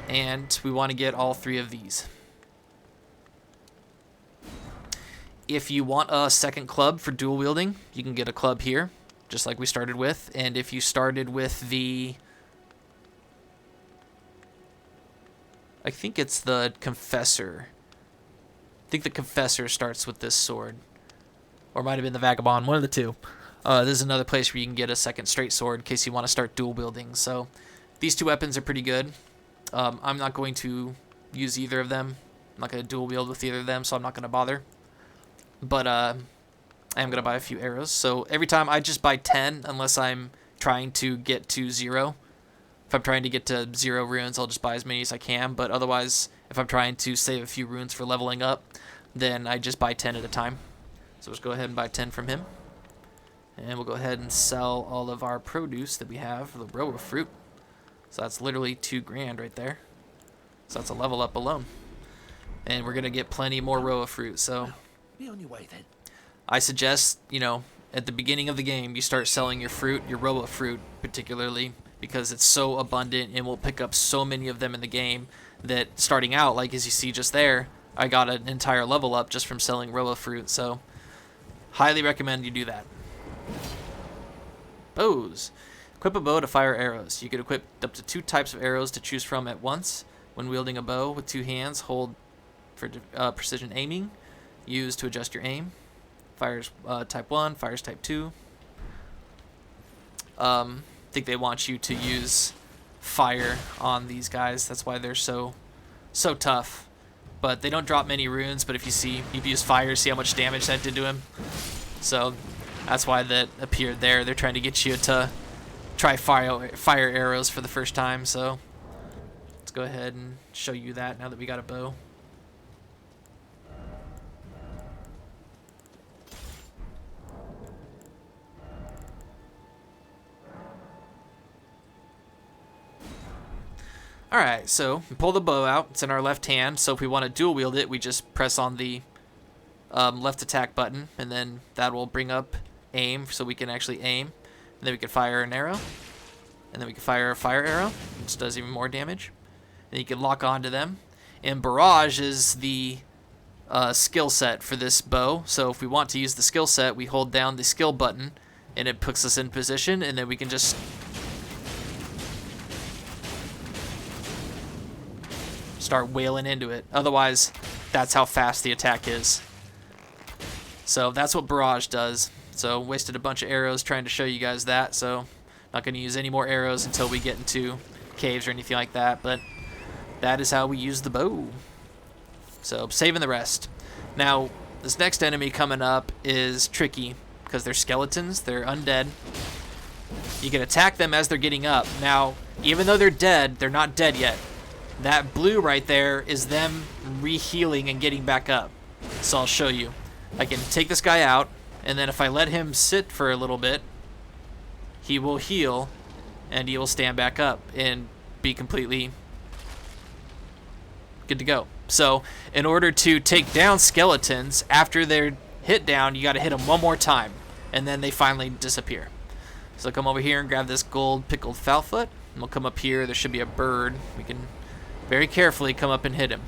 Speaker 1: And we want to get all 3 of these. If you want a second club for dual wielding, you can get a club here, just like we started with. And if you started with the... I think it's the Confessor. I think the Confessor starts with this sword. Or it might have been the Vagabond, one of the two. This is another place where you can get a second straight sword in case you want to start dual wielding. So these 2 weapons are pretty good. I'm not going to use either of them. I'm not going to dual wield with either of them, so I'm not going to bother. But I am going to buy a few arrows. So every time I just buy 10 unless I'm trying to get to 0. If I'm trying to get to 0 runes, I'll just buy as many as I can. But otherwise, if I'm trying to save a few runes for leveling up, then I just buy 10 at a time. So let's go ahead and buy 10 from him. And we'll go ahead and sell all of our produce that we have, the row of fruit. So that's literally 2 grand right there. So that's a level up alone. And we're going to get plenty more row of fruit. So
Speaker 3: Be on your way then.
Speaker 1: I suggest, you know, at the beginning of the game, you start selling your fruit, your row of fruit particularly, because it's so abundant and we'll pick up so many of them in the game that starting out, like as you see just there, I got an entire level up just from selling row of fruit. So highly recommend you do that. Bows. Equip a bow to fire arrows. You can equip up to 2 types of arrows to choose from at once. When wielding a bow with 2 hands, hold for precision aiming. Use to adjust your aim. Fires type 1, fires type 2. I think they want you to use fire on these guys. That's why they're so tough. But they don't drop many runes, but if you see, you've used fire, see how much damage that did to him. So that's why that appeared there. They're trying to get you to try fire arrows for the first time. So let's go ahead and show you that now that we got a bow. Alright, so we pull the bow out. It's in our left hand, so if we want to dual wield it, we just press on the left attack button, and then that will bring up aim, so we can actually aim. And then we can fire an arrow, and then we can fire a fire arrow, which does even more damage. And you can lock onto them. And Barrage is the skill set for this bow, so if we want to use the skill set, we hold down the skill button, and it puts us in position, and then we can just start wailing into it. Otherwise, that's how fast the attack is. So that's what Barrage does. So wasted a bunch of arrows trying to show you guys that. So not going to use any more arrows until we get into caves or anything like that. But that is how we use the bow. So saving the rest. Now, this next enemy coming up is tricky because they're skeletons. They're undead. You can attack them as they're getting up. Now, even though they're dead, they're not dead yet. That blue right there is them re-healing and getting back up. So I'll show you. I can take this guy out, and then if I let him sit for a little bit, he will heal, and he will stand back up and be completely good to go. So in order to take down skeletons, after they're hit down, you got to hit them one more time, and then they finally disappear. So come over here and grab this gold pickled foulfoot, and we'll come up here. There should be a bird. We can very carefully come up and hit him.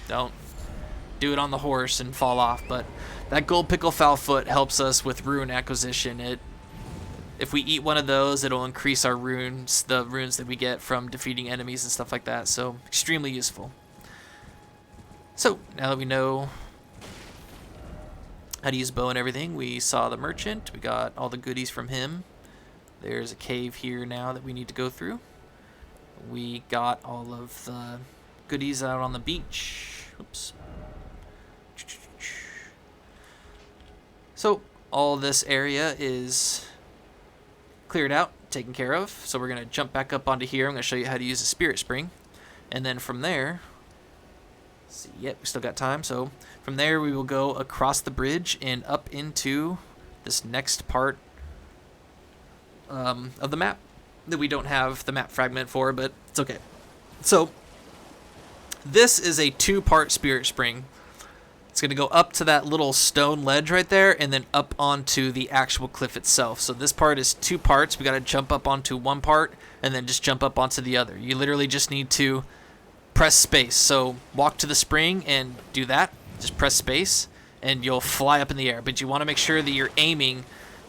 Speaker 1: Don't do it on the horse and fall off, but that gold pickle foulfoot helps us with rune acquisition. If we eat one of those, it'll increase our runes, the runes that we get from defeating enemies and stuff like that, so extremely useful. So now that we know how to use bow and everything, we saw the merchant, we got all the goodies from him. There's a cave here now that we need to go through. We got all of the goodies out on the beach. Oops. So all this area is cleared out, taken care of. So we're going to jump back up onto here. I'm going to show you how to use a spirit spring. And then from there, let's see, yep, we still got time. So from there we will go across the bridge and up into this next part of the map that we don't have the map fragment for, but it's okay. So this is a 2-part spirit spring. It's going to go up to that little stone ledge right there and then up onto the actual cliff itself. So this part is 2 parts. We got to jump up onto one part and then just jump up onto the other. You literally just need to press space. So walk to the spring and do that. Just press space and you'll fly up in the air. But you want to make sure that you're aiming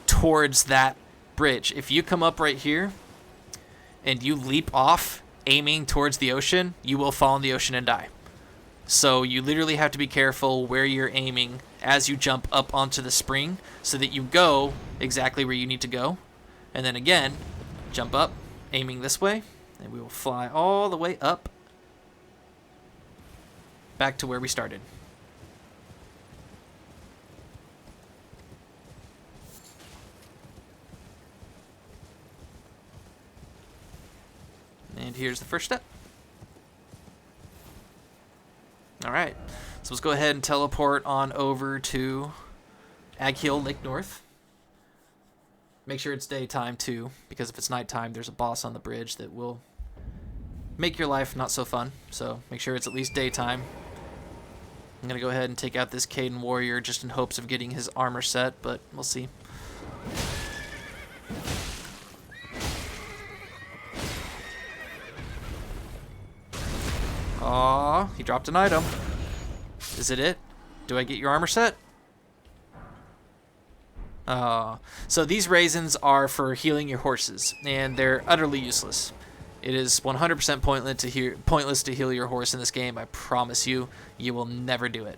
Speaker 1: towards that bridge. If you come up right here and you leap off aiming towards the ocean, you will fall in the ocean and die. So you literally have to be careful where you're aiming as you jump up onto the spring so that you go exactly where you need to go. And then again, jump up, aiming this way, and we will fly all the way up back to where we started. And here's the first step. Alright, so let's go ahead and teleport on over to Aghill Lake North. Make sure it's daytime too, because if it's nighttime, there's a boss on the bridge that will make your life not so fun. So make sure it's at least daytime. I'm going to go ahead and take out this Kaiden warrior just in hopes of getting his armor set, but we'll see. Aw, he dropped an item. Is it? Do I get your armor set? So these raisins are for healing your horses, and they're utterly useless. It is 100% pointless to heal your horse in this game. I promise you, you will never do it.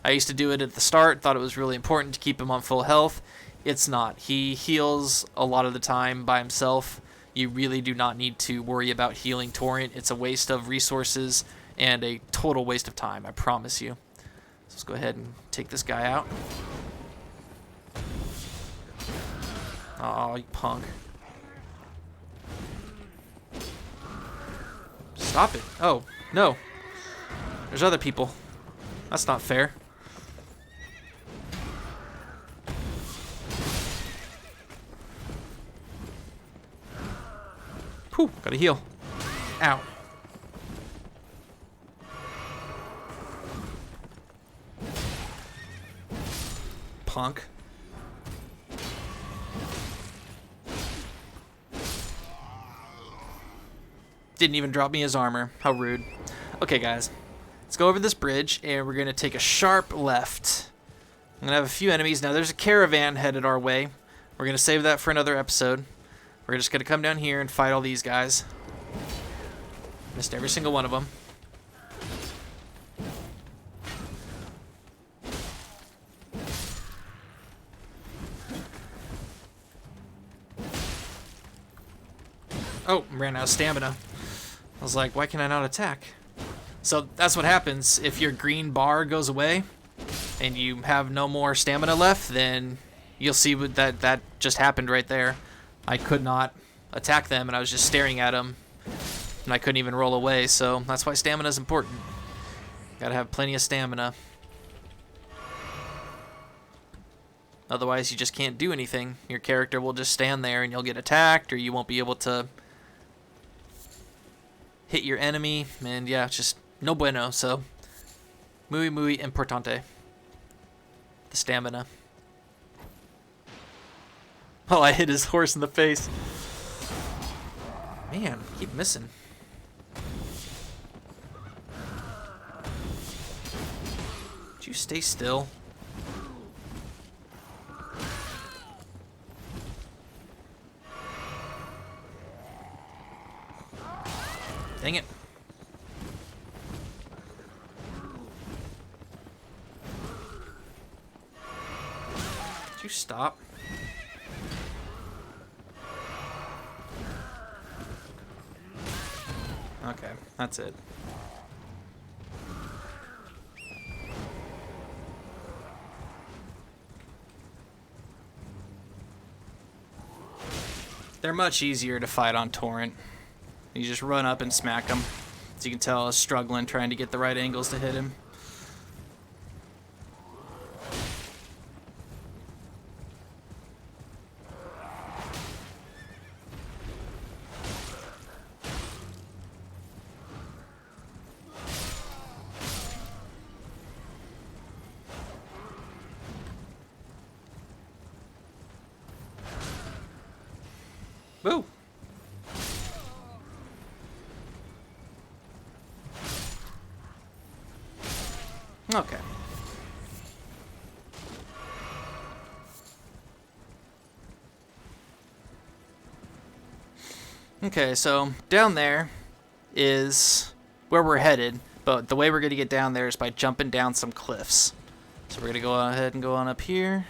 Speaker 1: I used to do it at the start, thought it was really important to keep him on full health. It's not. He heals a lot of the time by himself. You really do not need to worry about healing Torrent. It's a waste of resources and a total waste of time, I promise you. So let's go ahead and take this guy out. Oh, you punk. Stop it. Oh, no. There's other people. That's not fair. Whew, gotta heal. Ow. Punk. Didn't even drop me his armor. How rude. Okay, guys. Let's go over this bridge, and we're going to take a sharp left. I'm going to have a few enemies. Now, there's a caravan headed our way. We're going to save that for another episode. We're just going to come down here and fight all these guys. Missed every single one of them. Oh, ran out of stamina. I was like, why can I not attack? So that's what happens if your green bar goes away and you have no more stamina left, then you'll see what that just happened right there. I could not attack them, and I was just staring at them, and I couldn't even roll away, so that's why stamina is important. Gotta have plenty of stamina. Otherwise, you just can't do anything. Your character will just stand there, and you'll get attacked, or you won't be able to hit your enemy, and yeah, it's just no bueno. So muy importante, the stamina. Oh, I hit his horse in the face. Man, keep missing. Would you stay still? Dang it. Did you stop? Okay, that's it. They're much easier to fight on Torrent. You just run up and smack him. As you can tell, I was struggling trying to get the right angles to hit him. Woo! Okay. Okay, so down there is where we're headed, but the way we're going to get down there is by jumping down some cliffs. So we're going to go ahead and go on up here.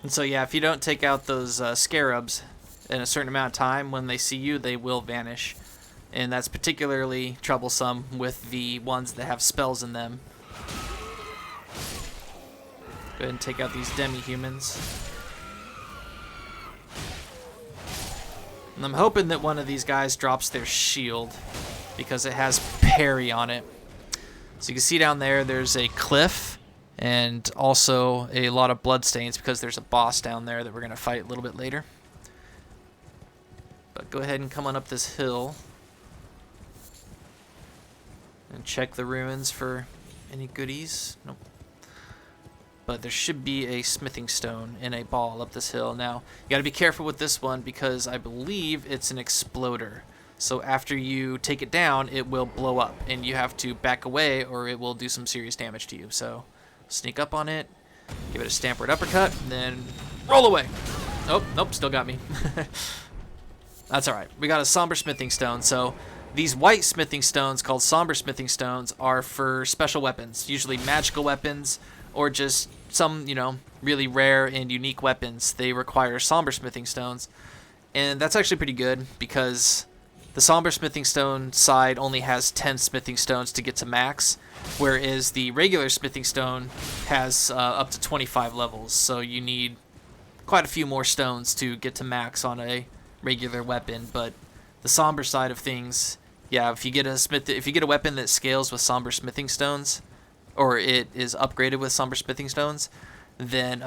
Speaker 1: And so yeah, if you don't take out those scarabs in a certain amount of time, when they see you, they will vanish. and that's particularly troublesome with the ones that have spells in them. Go ahead and take out these demi-humans. And I'm hoping that one of these guys drops their shield, because it has parry on it. So you can see down there, there's a cliff, and also a lot of bloodstains, because there's a boss down there that we're going to fight a little bit later. But go ahead and come on up this hill and check the ruins for any goodies. Nope. But there should be a smithing stone in a ball up this hill. Now, you got to be careful with this one, because I believe it's an exploder. So after you take it down, it will blow up, and you have to back away or it will do some serious damage to you. So sneak up on it, give it a stampward uppercut, and then roll away. Oh, nope, still got me. That's all right. We got a somber smithing stone. So these white smithing stones, called somber smithing stones, are for special weapons, usually magical weapons, or just some, you know, really rare and unique weapons. They require somber smithing stones, and that's actually pretty good, because the somber smithing stone side only has 10 smithing stones to get to max, whereas the regular smithing stone has up to 25 levels. So you need quite a few more stones to get to max on a regular weapon. But the somber side of things, yeah, if you get a weapon that scales with somber smithing stones, or it is upgraded with somber smithing stones, then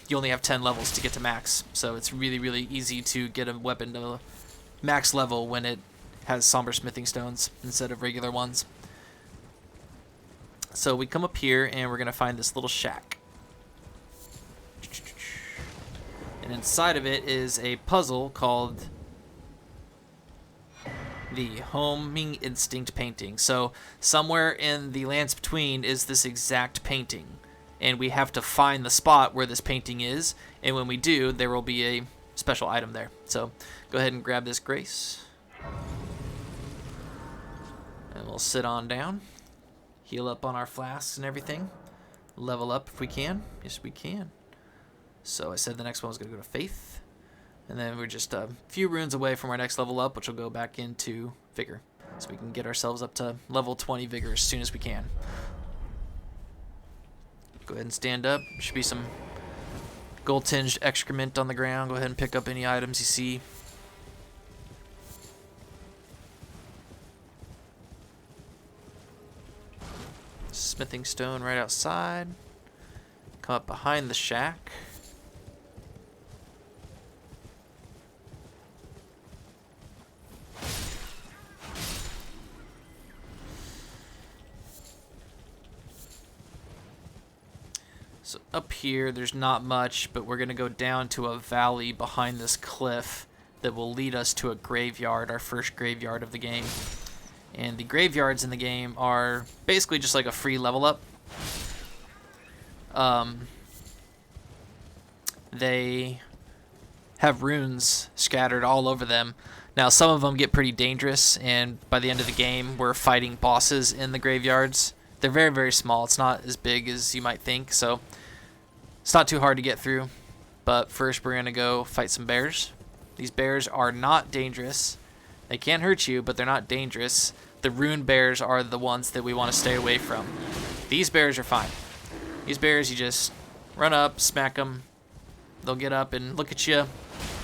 Speaker 1: you only have 10 levels to get to max. So it's really, really easy to get a weapon to max level when it has somber smithing stones instead of regular ones. So we come up here and we're gonna find this little shack, and inside of it is a puzzle called the Homing Instinct painting. So somewhere in the lands between is this exact painting, and we have to find the spot where this painting is, and when we do, there will be a special item there. So go ahead and grab this grace, and we'll sit on down, heal up on our flasks and everything, level up if we can. Yes, we can. So I said the next one was going to go to Faith, and then we're just a few runes away from our next level up, which will go back into Vigor, so we can get ourselves up to level 20 Vigor as soon as we can. Go ahead and stand up. Should be some gold-tinged excrement on the ground. Go ahead and pick up any items you see. Smithing stone right outside. Come up behind the shack. So up here, there's not much, but we're going to go down to a valley behind this cliff that will lead us to a graveyard, our first graveyard of the game. And the graveyards in the game are basically just like a free level up. They have runes scattered all over them. Now, some of them get pretty dangerous, and by the end of the game, we're fighting bosses in the graveyards. They're very, very small. It's not as big as you might think, so it's not too hard to get through. But first, we're going to go fight some bears. These bears are not dangerous. They can hurt you, but they're not dangerous. The rune bears are the ones that we want to stay away from. These bears are fine. These bears, you just run up, smack them. They'll get up and look at you.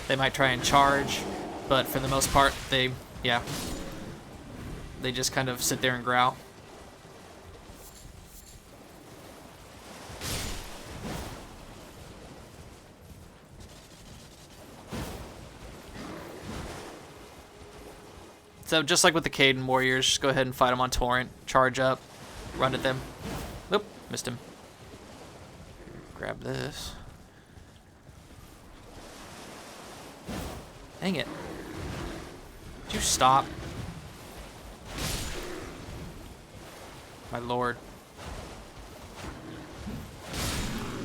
Speaker 1: They might try and charge, but for the most part, they just kind of sit there and growl. So just like with the Kaiden warriors, just go ahead and fight them on Torrent. Charge up, run at them. Oop, missed him. Grab this. Dang it. Would you stop? My lord.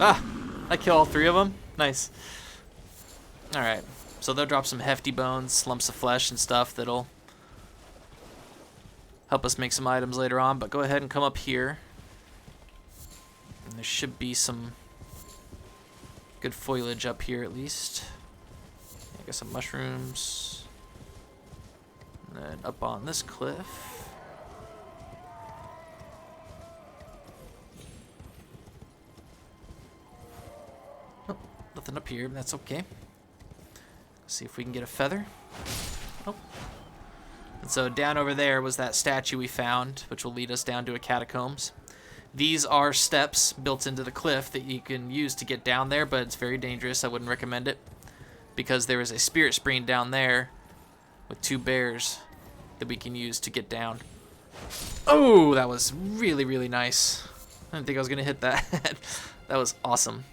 Speaker 1: Ah! I kill all three of them? Nice. Alright. So they'll drop some hefty bones, lumps of flesh and stuff that'll help us make some items later on, but go ahead and come up here. And there should be some good foliage up here at least. I got some mushrooms. And then up on this cliff. Oh, nothing up here, but that's okay. See if we can get a feather. Oh. And so down over there was that statue we found, which will lead us down to a catacombs. These are steps built into the cliff that you can use to get down there, but it's very dangerous. I wouldn't recommend it because there is a spirit spring down there with 2 bears that we can use to get down. Oh, that was really, really nice. I didn't think I was going to hit that. That was awesome.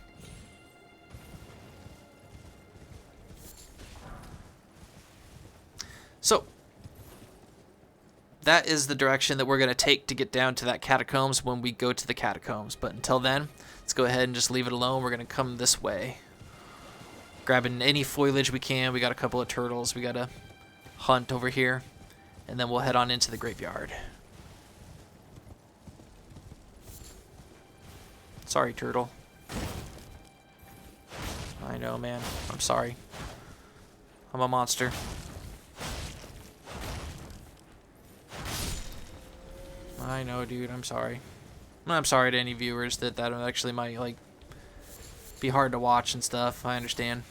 Speaker 1: So, that is the direction that we're going to take to get down to that catacombs when we go to the catacombs. But until then, let's go ahead and just leave it alone. We're going to come this way. Grabbing any foliage we can. We got a couple of turtles we got to hunt over here. And then we'll head on into the graveyard. Sorry, turtle. I know, man. I'm sorry. I'm a monster. I know, dude. I'm sorry. I'm sorry to any viewers that actually might, like, be hard to watch and stuff. I understand.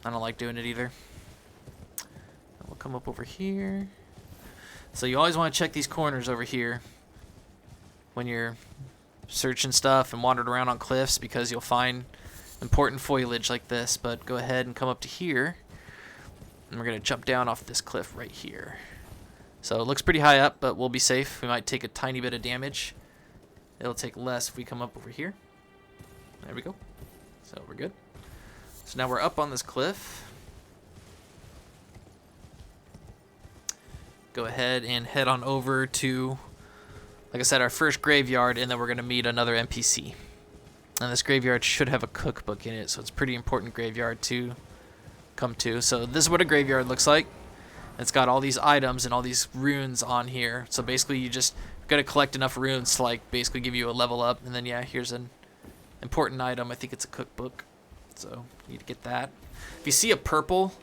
Speaker 1: I don't like doing it either. We'll come up over here. So you always want to check these corners over here when you're searching stuff and wandering around on cliffs, because you'll find important foliage like this. But go ahead and come up to here, and we're going to jump down off this cliff right here. So it looks pretty high up, but we'll be safe. We might take a tiny bit of damage. It'll take less if we come up over here. There we go. So we're good. So now we're up on this cliff. Go ahead and head on over to, like I said, our first graveyard, and then we're going to meet another NPC. And this graveyard should have a cookbook in it, so it's a pretty important graveyard to come to. So this is what a graveyard looks like. It's got all these items and all these runes on here. So basically you just got to collect enough runes to, like, basically give you a level up. And then, yeah, here's an important item. I think it's a cookbook. So you need to get that. If you see a purple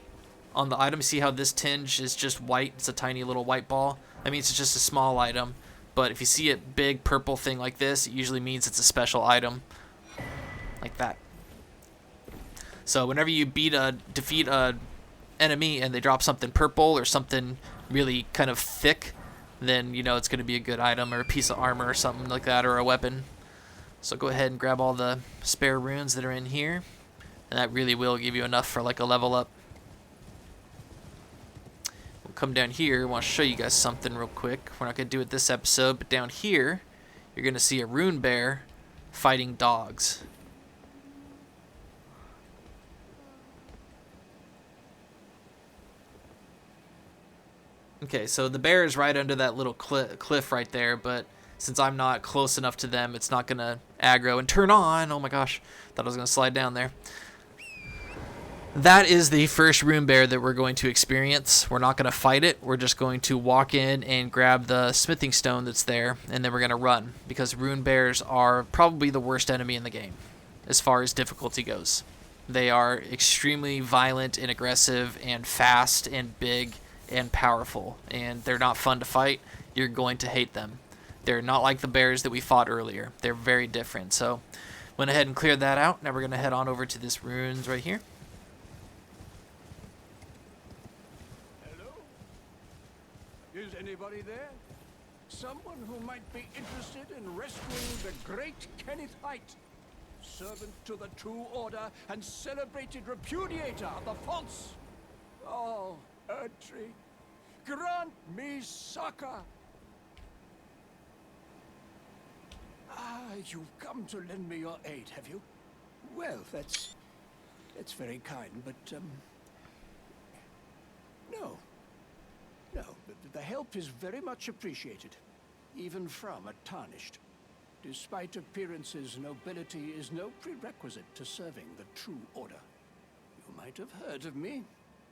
Speaker 1: on the item, see how this tinge is just white? It's a tiny little white ball. That means it's just a small item. But if you see a big purple thing like this, it usually means it's a special item. Like that. So whenever you defeat a enemy and they drop something purple or something really kind of thick, then you know it's going to be a good item or a piece of armor or something like that, or a weapon. So go ahead and grab all the spare runes that are in here, and that really will give you enough for like a level up. We'll come down here. I want to show you guys something real quick. We're not going to do it this episode, but down here you're going to see a rune bear fighting dogs. Okay, so the bear is right under that little cliff right there, but since I'm not close enough to them, it's not going to aggro and turn on. Oh my gosh, thought I was going to slide down there. That is the first rune bear that we're going to experience. We're not going to fight it. We're just going to walk in and grab the smithing stone that's there, and then we're going to run, because rune bears are probably the worst enemy in the game as far as difficulty goes. They are extremely violent and aggressive and fast and big and powerful, and they're not fun to fight. You're going to hate them. They're not like the bears that we fought earlier. They're very different. So went ahead and cleared that out. Now we're going to head on over to this ruins right here.
Speaker 4: Hello? Is anybody there? Someone who might be interested in rescuing the great Kenneth Haight, servant to the true order and celebrated repudiator of the false. Oh, Erdtree, grant me succor. Ah, you've come to lend me your aid, have you? Well, that's very kind, but no, the help is very much appreciated, even from a Tarnished. Despite appearances, nobility is no prerequisite to serving the true order. You might have heard of me,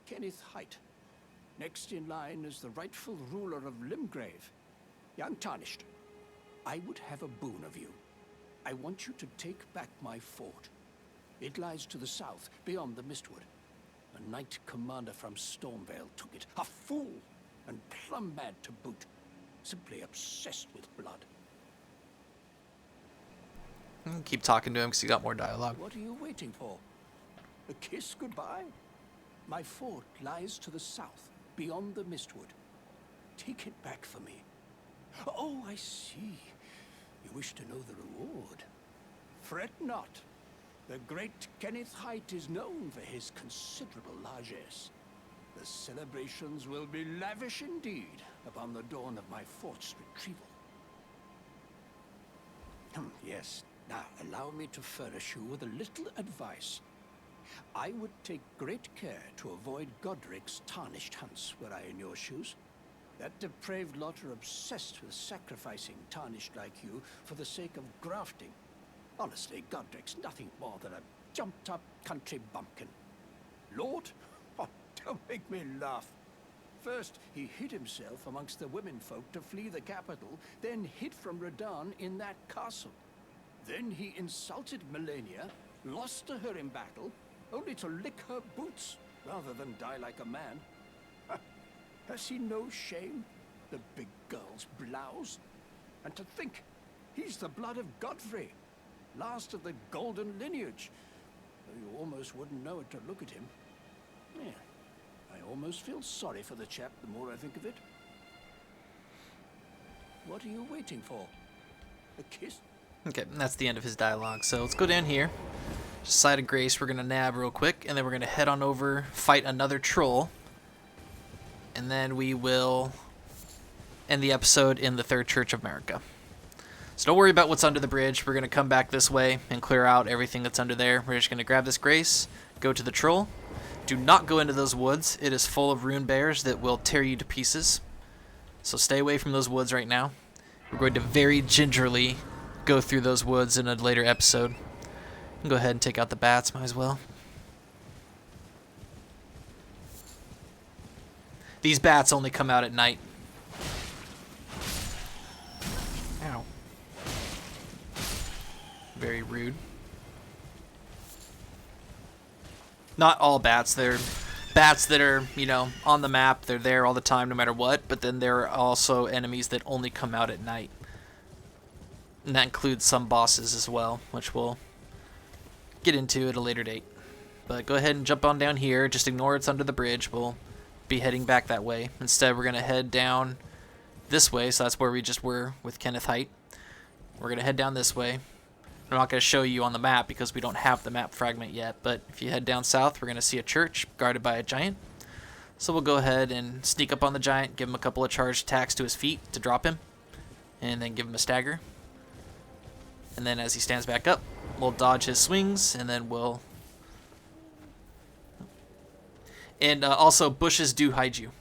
Speaker 4: Kenneth Haight. Next in line is the rightful ruler of Limgrave, young Tarnished. I would have a boon of you. I want you to take back my fort. It lies to the south, beyond the Mistwood. A knight commander from Stormvale took it. A fool! And plumb mad to boot. Simply obsessed with blood.
Speaker 1: Keep talking to him because he got more dialogue.
Speaker 4: What are you waiting for? A kiss goodbye? My fort lies to the south, beyond the Mistwood. Take it back for me. Oh, I see. You wish to know the reward. Fret not. The great Kenneth Haight is known for his considerable largesse. The celebrations will be lavish indeed upon the dawn of my fort's retrieval. Yes. Now, allow me to furnish you with a little advice. I would take great care to avoid Godric's Tarnished hunts were I in your shoes. That depraved lot are obsessed with sacrificing Tarnished like you for the sake of grafting. Honestly, Godric's nothing more than a jumped-up country bumpkin. Lord? Oh, don't make me laugh. First, he hid himself amongst the womenfolk to flee the capital, then hid from Radahn in that castle. Then he insulted Melania, lost to her in battle, only to lick her boots rather than die like a man. Has he no shame, the big girl's blouse? And to think, he's the blood of Godfrey, last of the golden lineage. Though you almost wouldn't know it to look at him. Yeah, I almost feel sorry for the chap the more I think of it. What are you waiting for? A kiss?
Speaker 1: Okay, and that's the end of his dialogue. So let's go down here. Side of Grace, we're going to nab real quick, and then we're going to head on over, fight another troll, and then we will end the episode in the Third Church of Marika. So don't worry about what's under the bridge. We're going to come back this way and clear out everything that's under there. We're just going to grab this Grace, go to the troll. Do not go into those woods. It is full of rune bears that will tear you to pieces. So stay away from those woods right now. We're going to very gingerly go through those woods in a later episode. Go ahead and take out the bats, might as well. These bats only come out at night. Ow. Very rude. Not all bats. They're bats that are, you know, on the map. They're there all the time no matter what. But then there are also enemies that only come out at night. And that includes some bosses as well, which we'll get into at a later date. But go ahead and jump on down here. Just ignore it's under the bridge. We'll be heading back that way. Instead, we're going to head down this way. So that's where we just were with Kenneth Haight. We're going to head down this way. I'm not going to show you on the map because we don't have the map fragment yet. But if you head down south, we're going to see a church guarded by a giant. So we'll go ahead and sneak up on the giant, give him a couple of charged attacks to his feet to drop him, and then give him a stagger. And then as he stands back up, we'll dodge his swings, and then we'll... And also, bushes do hide you.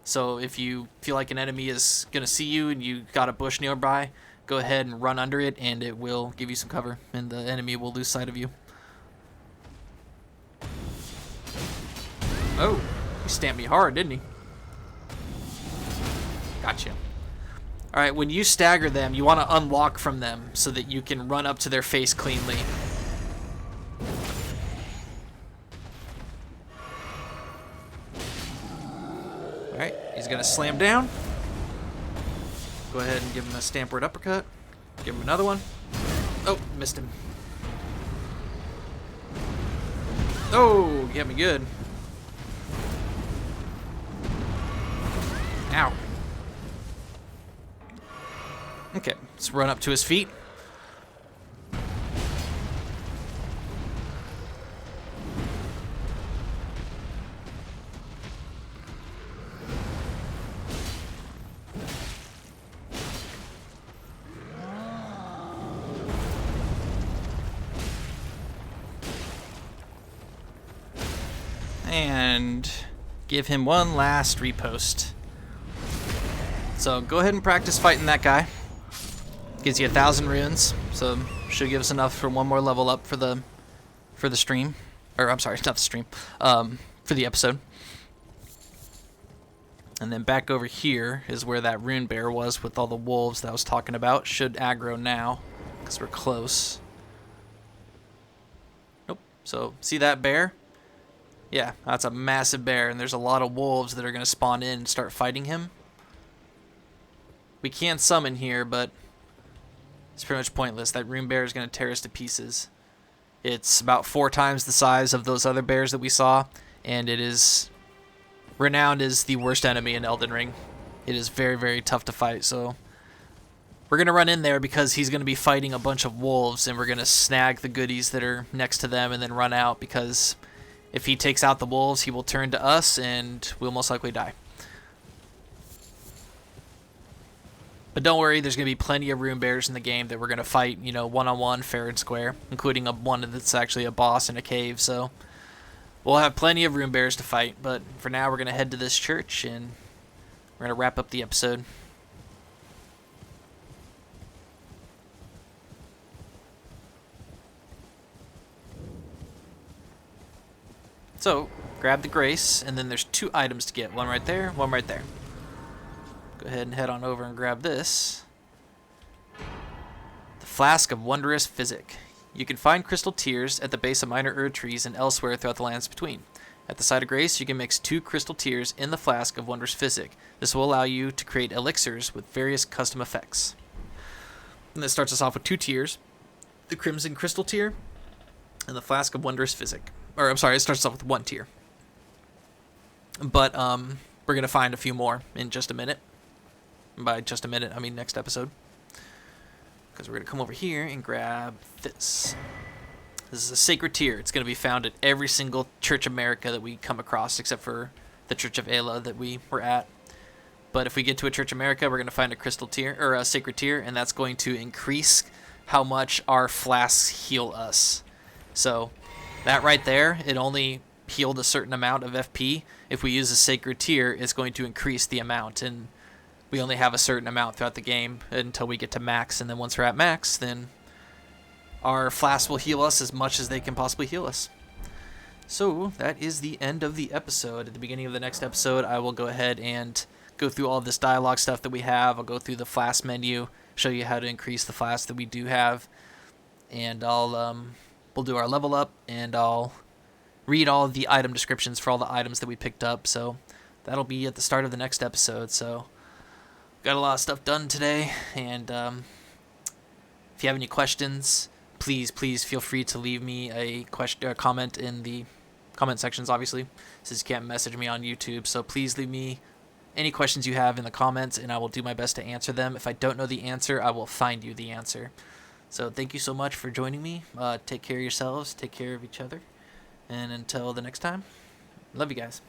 Speaker 1: So if you feel like an enemy is going to see you and you got a bush nearby, go ahead and run under it, and it will give you some cover, and the enemy will lose sight of you. Oh, he stamped me hard, didn't he? Gotcha. Alright, when you stagger them, you want to unlock from them so that you can run up to their face cleanly. Alright, he's going to slam down. Go ahead and give him a stampward uppercut. Give him another one. Oh, missed him. Oh, you got me good. Ow. Okay, let's run up to his feet. And give him one last repost. So go ahead and practice fighting that guy. Gives you 1,000 runes, so should give us enough for one more level up for the stream, or I'm sorry, not the stream, for the episode. And then back over here is where that rune bear was with all the wolves that I was talking about. Should aggro now, because we're close. Nope. So see that bear? Yeah, that's a massive bear, and there's a lot of wolves that are going to spawn in and start fighting him. We can summon here, but it's pretty much pointless. That rune bear is going to tear us to pieces. It's about 4 times the size of those other bears that we saw, and it is renowned as the worst enemy in Elden Ring. It is very, very tough to fight, so we're going to run in there because he's going to be fighting a bunch of wolves, and we're going to snag the goodies that are next to them and then run out, because if he takes out the wolves, he will turn to us, and we'll most likely die. But don't worry, there's going to be plenty of rune bears in the game that we're going to fight, you know, one-on-one, fair and square, including one that's actually a boss in a cave, so we'll have plenty of rune bears to fight. But for now, we're going to head to this church, and we're going to wrap up the episode. So, grab the grace, and then there's 2 items to get. One right there, one right there. Go ahead and head on over and grab this. The Flask of Wondrous Physic. You can find crystal tears at the base of minor Erd trees and elsewhere throughout the lands between. At the site of grace, you can mix 2 crystal tears in the Flask of Wondrous Physic. This will allow you to create elixirs with various custom effects. And this starts us off with 2 tiers. The Crimson Crystal tier and the Flask of Wondrous Physic. Or, I'm sorry, it starts off with 1 tier. But, we're going to find a few more in just a minute. By just a minute, I mean next episode. Because we're going to come over here and grab this. This is a sacred tier. It's going to be found at every single Church of Marika that we come across, except for the Church of Ayla that we were at. But if we get to a Church of Marika, we're going to find a crystal tier, or a sacred tier, and that's going to increase how much our flasks heal us. So, that right there, it only healed a certain amount of FP. If we use a sacred tier, it's going to increase the amount, and we only have a certain amount throughout the game until we get to max, and then once we're at max, then our flasks will heal us as much as they can possibly heal us. So, that is the end of the episode. At the beginning of the next episode, I will go ahead and go through all this dialogue stuff that we have. I'll go through the flask menu, show you how to increase the flasks that we do have, and we'll do our level up, and I'll read all the item descriptions for all the items that we picked up. So that'll be at the start of the next episode. So got a lot of stuff done today, and if you have any questions, please feel free to leave me a question or comment in the comment sections, obviously, since you can't message me on YouTube. So please leave me any questions you have in the comments, and I will do my best to answer them. If I don't know the answer, I will find you the answer. So thank you so much for joining me. Take care of yourselves. Take care of each other. And until the next time, love you guys.